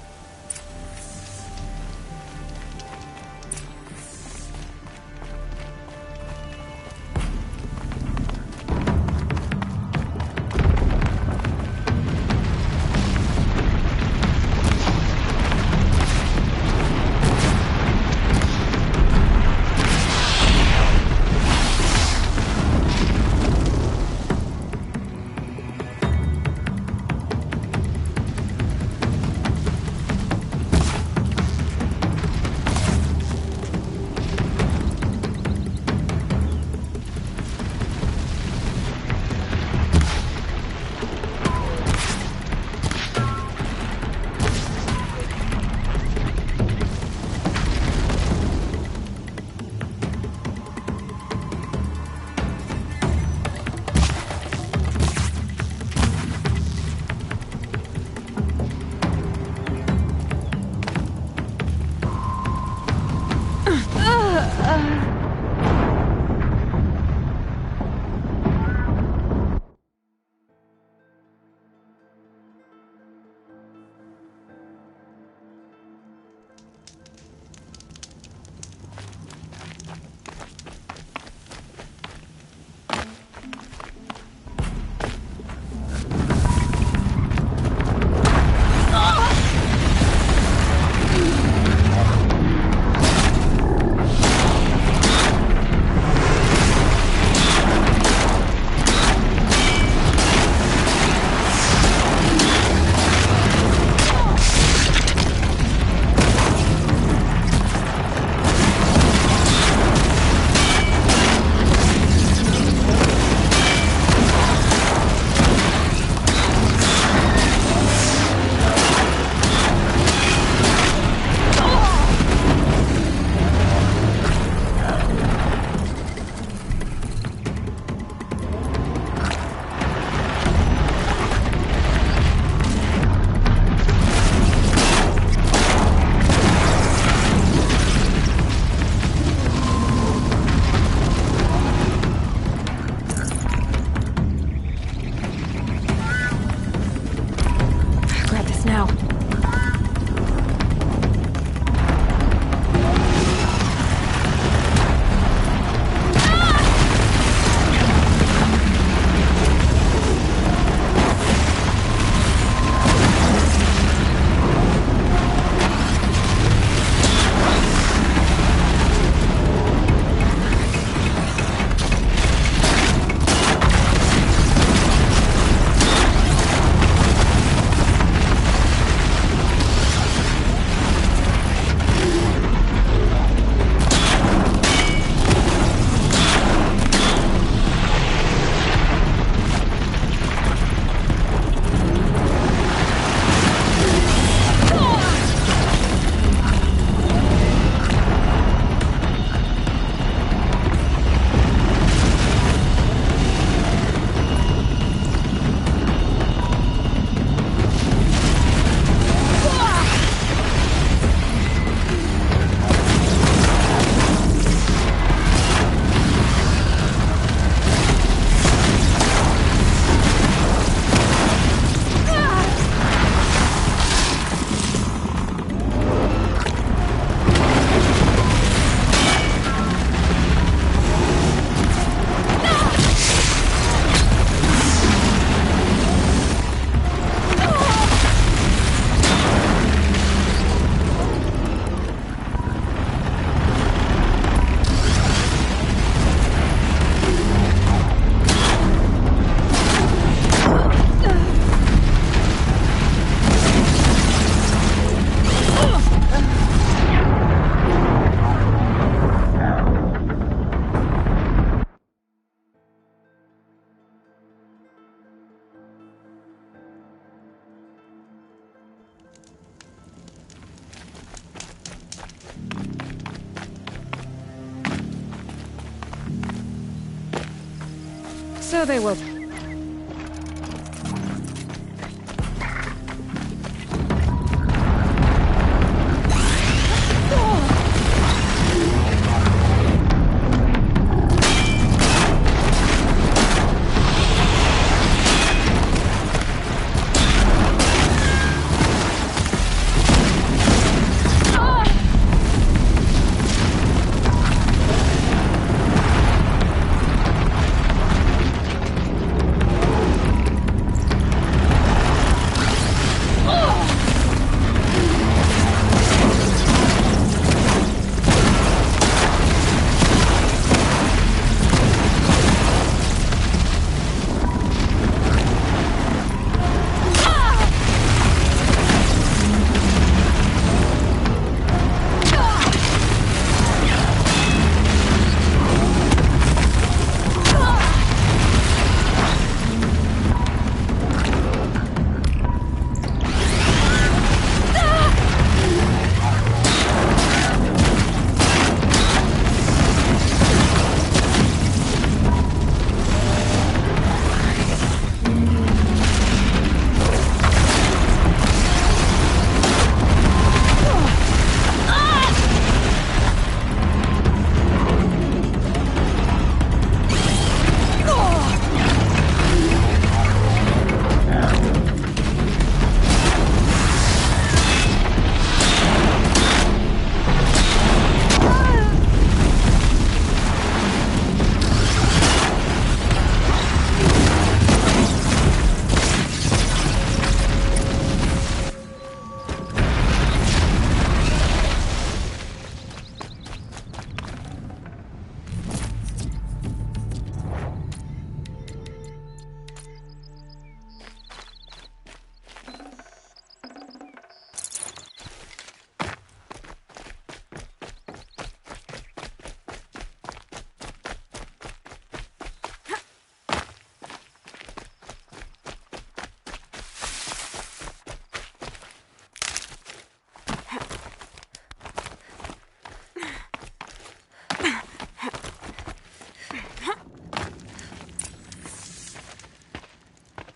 [SPEAKER 14] So they will.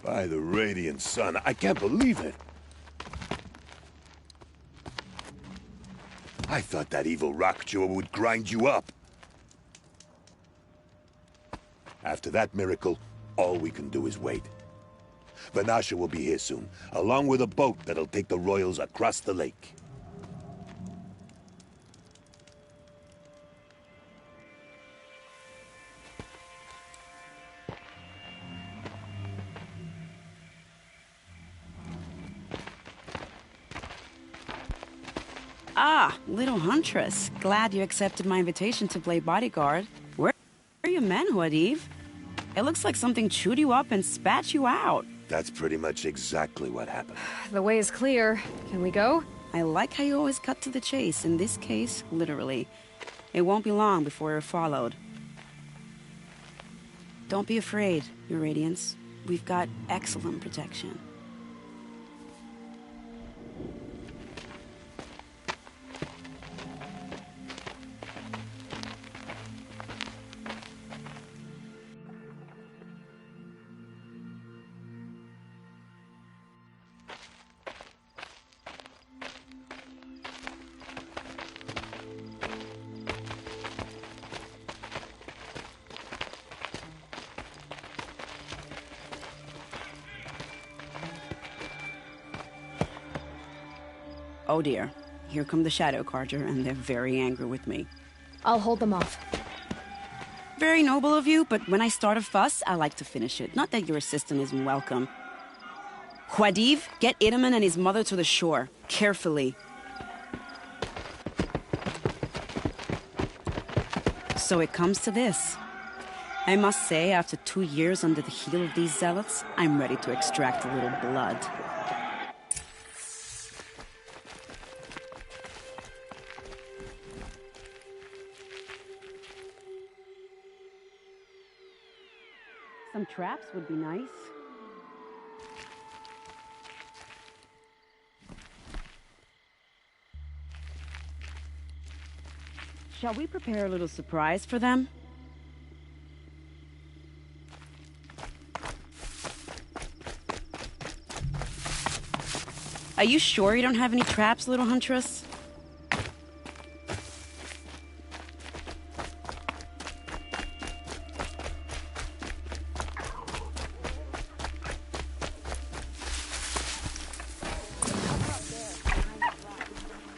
[SPEAKER 17] By the radiant sun, I can't believe it. I thought that evil rock jaw would grind you up. After that miracle, all we can do is wait. Vanasha will be here soon, along with a boat that'll take the royals across the lake.
[SPEAKER 12] Ah, little huntress. Glad you accepted my invitation to play bodyguard. Where are your men, Huadiv? It looks like something chewed you up and spat you out.
[SPEAKER 17] That's pretty much exactly what happened.
[SPEAKER 14] The way is clear. Can we go?
[SPEAKER 12] I like how you always cut to the chase. In this case, literally. It won't be long before you're followed. Don't be afraid, Your Radiance. We've got excellent protection. Oh dear, here come the Shadow Carja, and they're very angry with me.
[SPEAKER 14] I'll hold them off.
[SPEAKER 12] Very noble of you, but when I start a fuss, I like to finish it. Not that your assistant isn't welcome. Huadiv, get Itamen and his mother to the shore. Carefully. So it comes to this. I must say, after 2 years under the heel of these zealots, I'm ready to extract a little blood. Some traps would be nice. Shall we prepare a little surprise for them? Are you sure you don't have any traps, little huntress?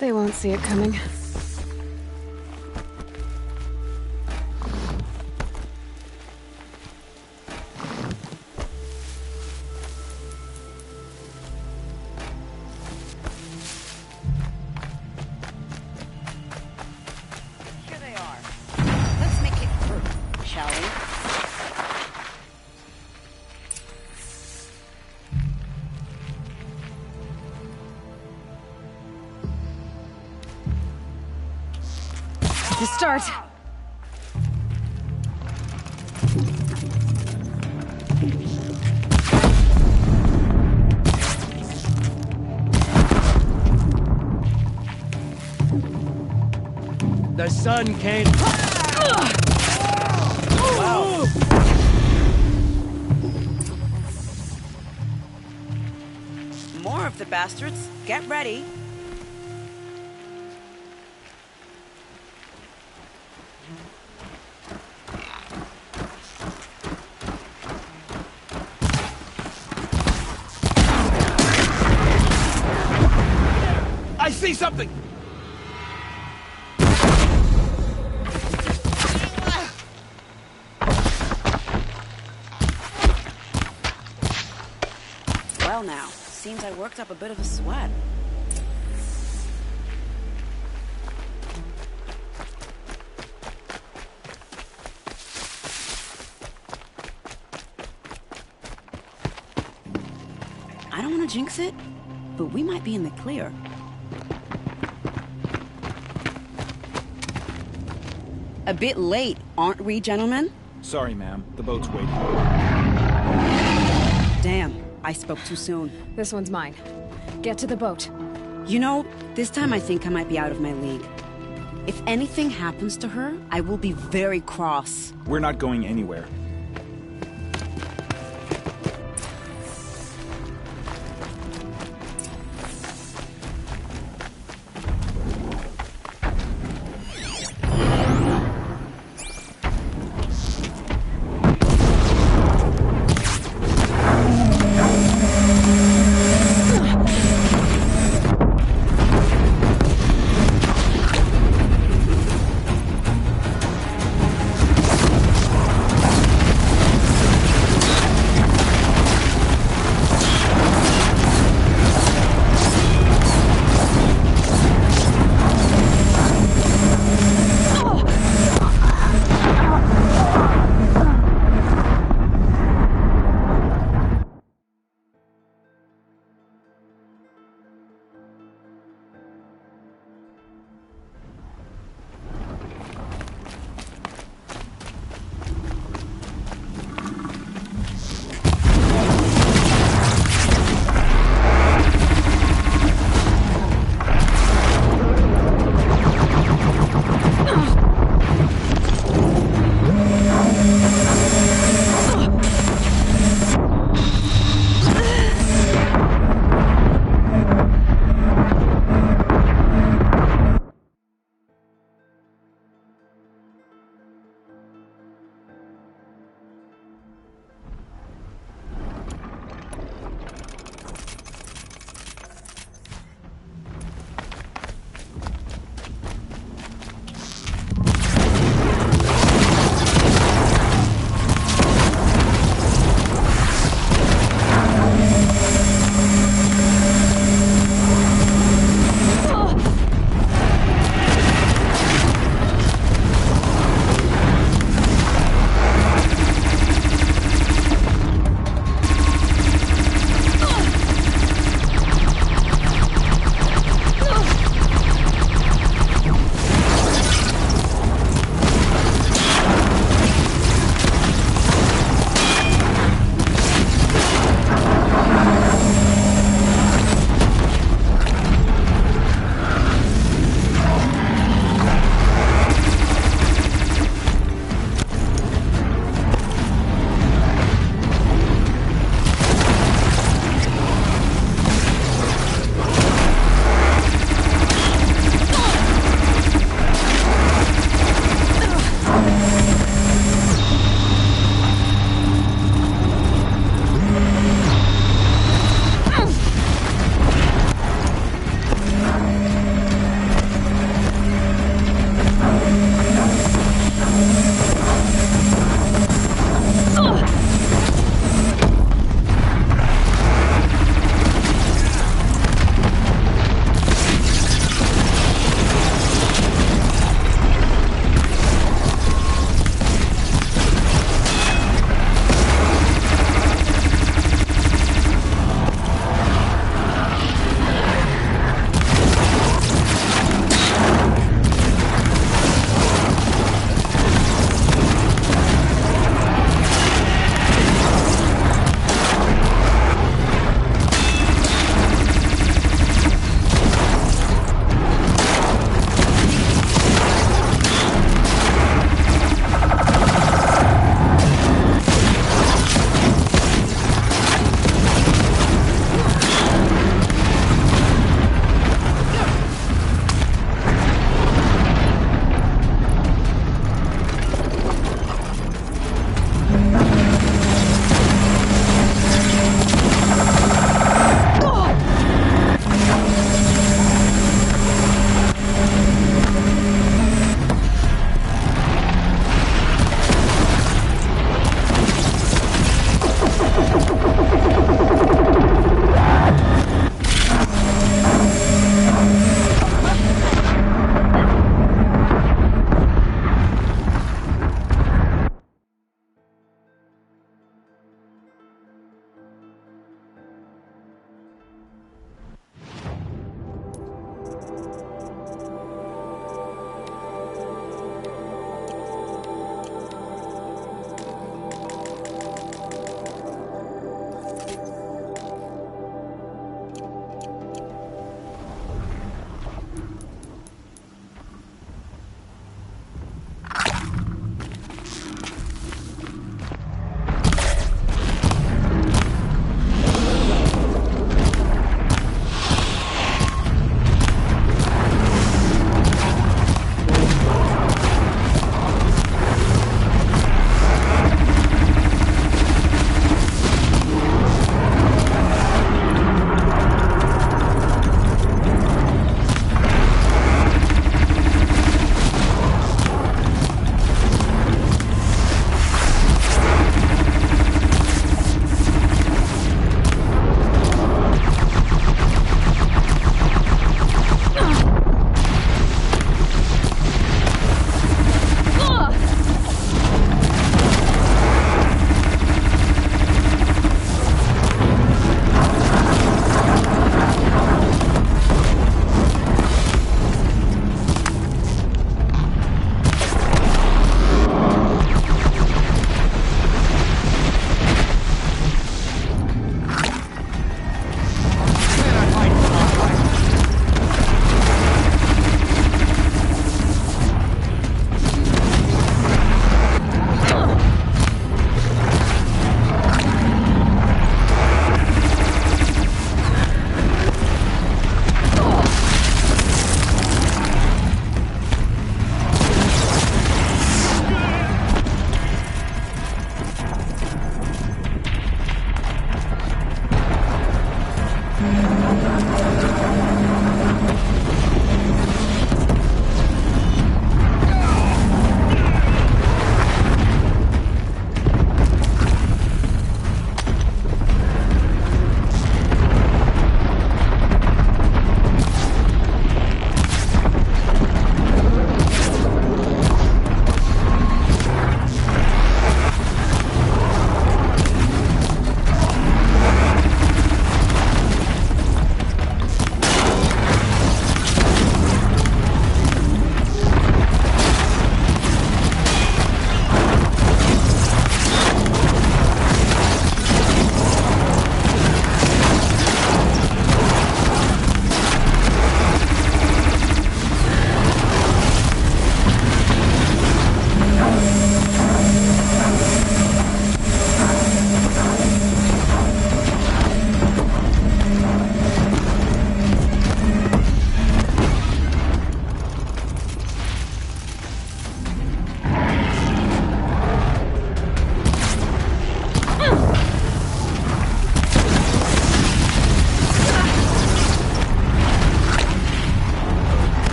[SPEAKER 14] They won't see it coming.
[SPEAKER 12] Here they are. Let's make it through, shall we?
[SPEAKER 14] To start.
[SPEAKER 1] The sun came. Wow.
[SPEAKER 12] More of the bastards. Get ready.
[SPEAKER 16] I see something!
[SPEAKER 12] Well now, seems I worked up a bit of a sweat. I don't want to jinx it, but we might be in the clear. A bit late, aren't we, gentlemen?
[SPEAKER 18] Sorry, ma'am. The boat's waiting.
[SPEAKER 12] Damn, I spoke too soon.
[SPEAKER 14] This one's mine. Get to the boat.
[SPEAKER 12] You know, this time I think I might be out of my league. If anything happens to her, I will be very cross.
[SPEAKER 18] We're not going anywhere.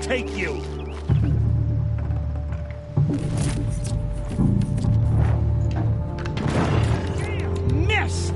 [SPEAKER 7] take you! Missed!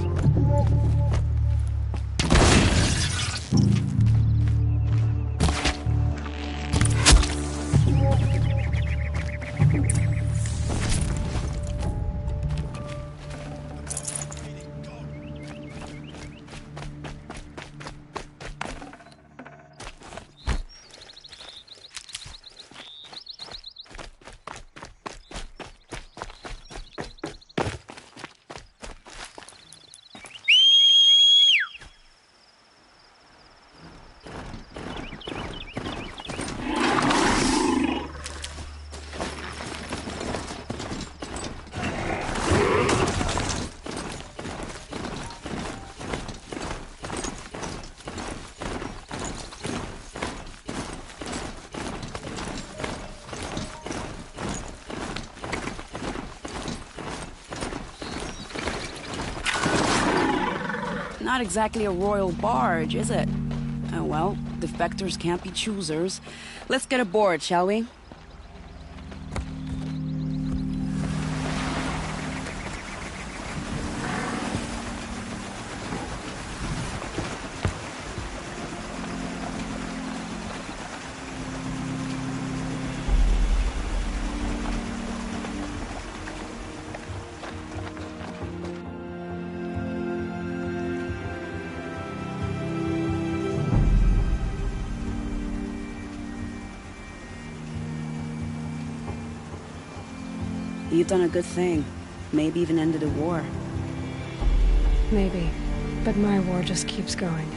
[SPEAKER 12] Not exactly a royal barge, is it? Oh well, defectors can't be choosers. Let's get aboard, shall we? You've done a good thing. Maybe even ended a war.
[SPEAKER 14] Maybe. But my war just keeps going.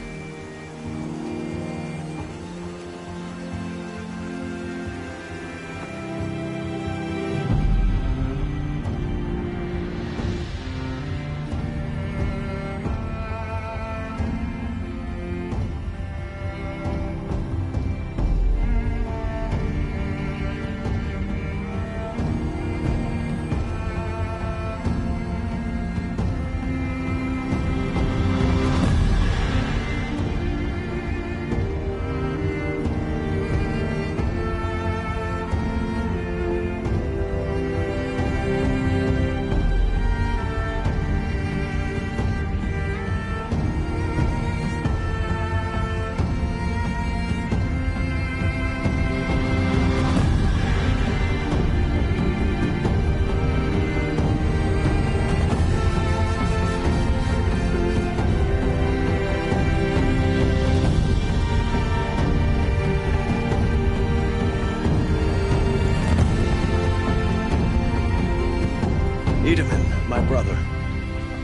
[SPEAKER 13] Itamen, my brother,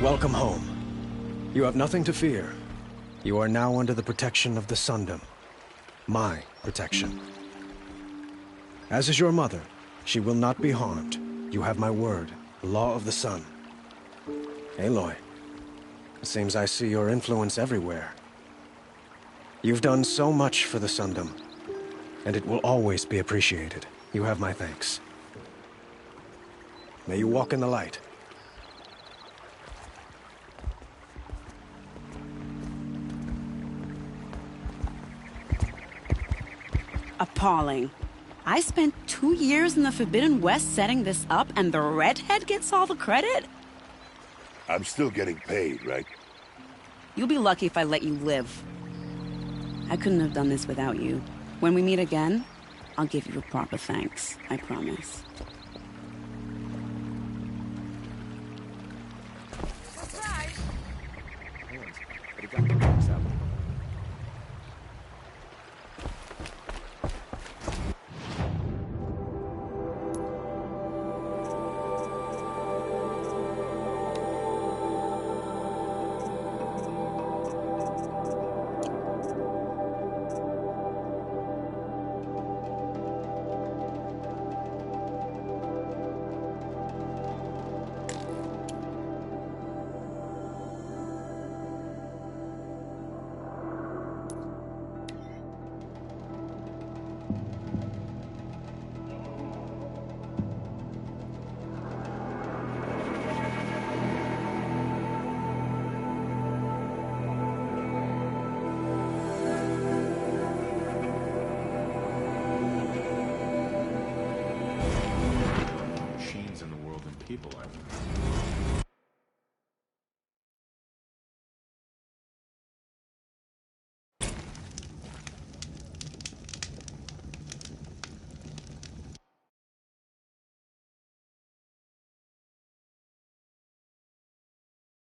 [SPEAKER 13] welcome home. You have nothing to fear. You are now under the protection of the Sundom. My protection. As is your mother, she will not be harmed. You have my word, the law of the sun. Aloy, it seems I see your influence everywhere. You've done so much for the Sundom, and it will always be appreciated. You have my thanks. May you walk in the light.
[SPEAKER 12] Appalling. I spent 2 years in the Forbidden West setting this up, and the redhead gets all the credit?
[SPEAKER 17] I'm still getting paid, right?
[SPEAKER 12] You'll be lucky if I let you live. I couldn't have done this without you. When we meet again, I'll give you a proper thanks, I promise.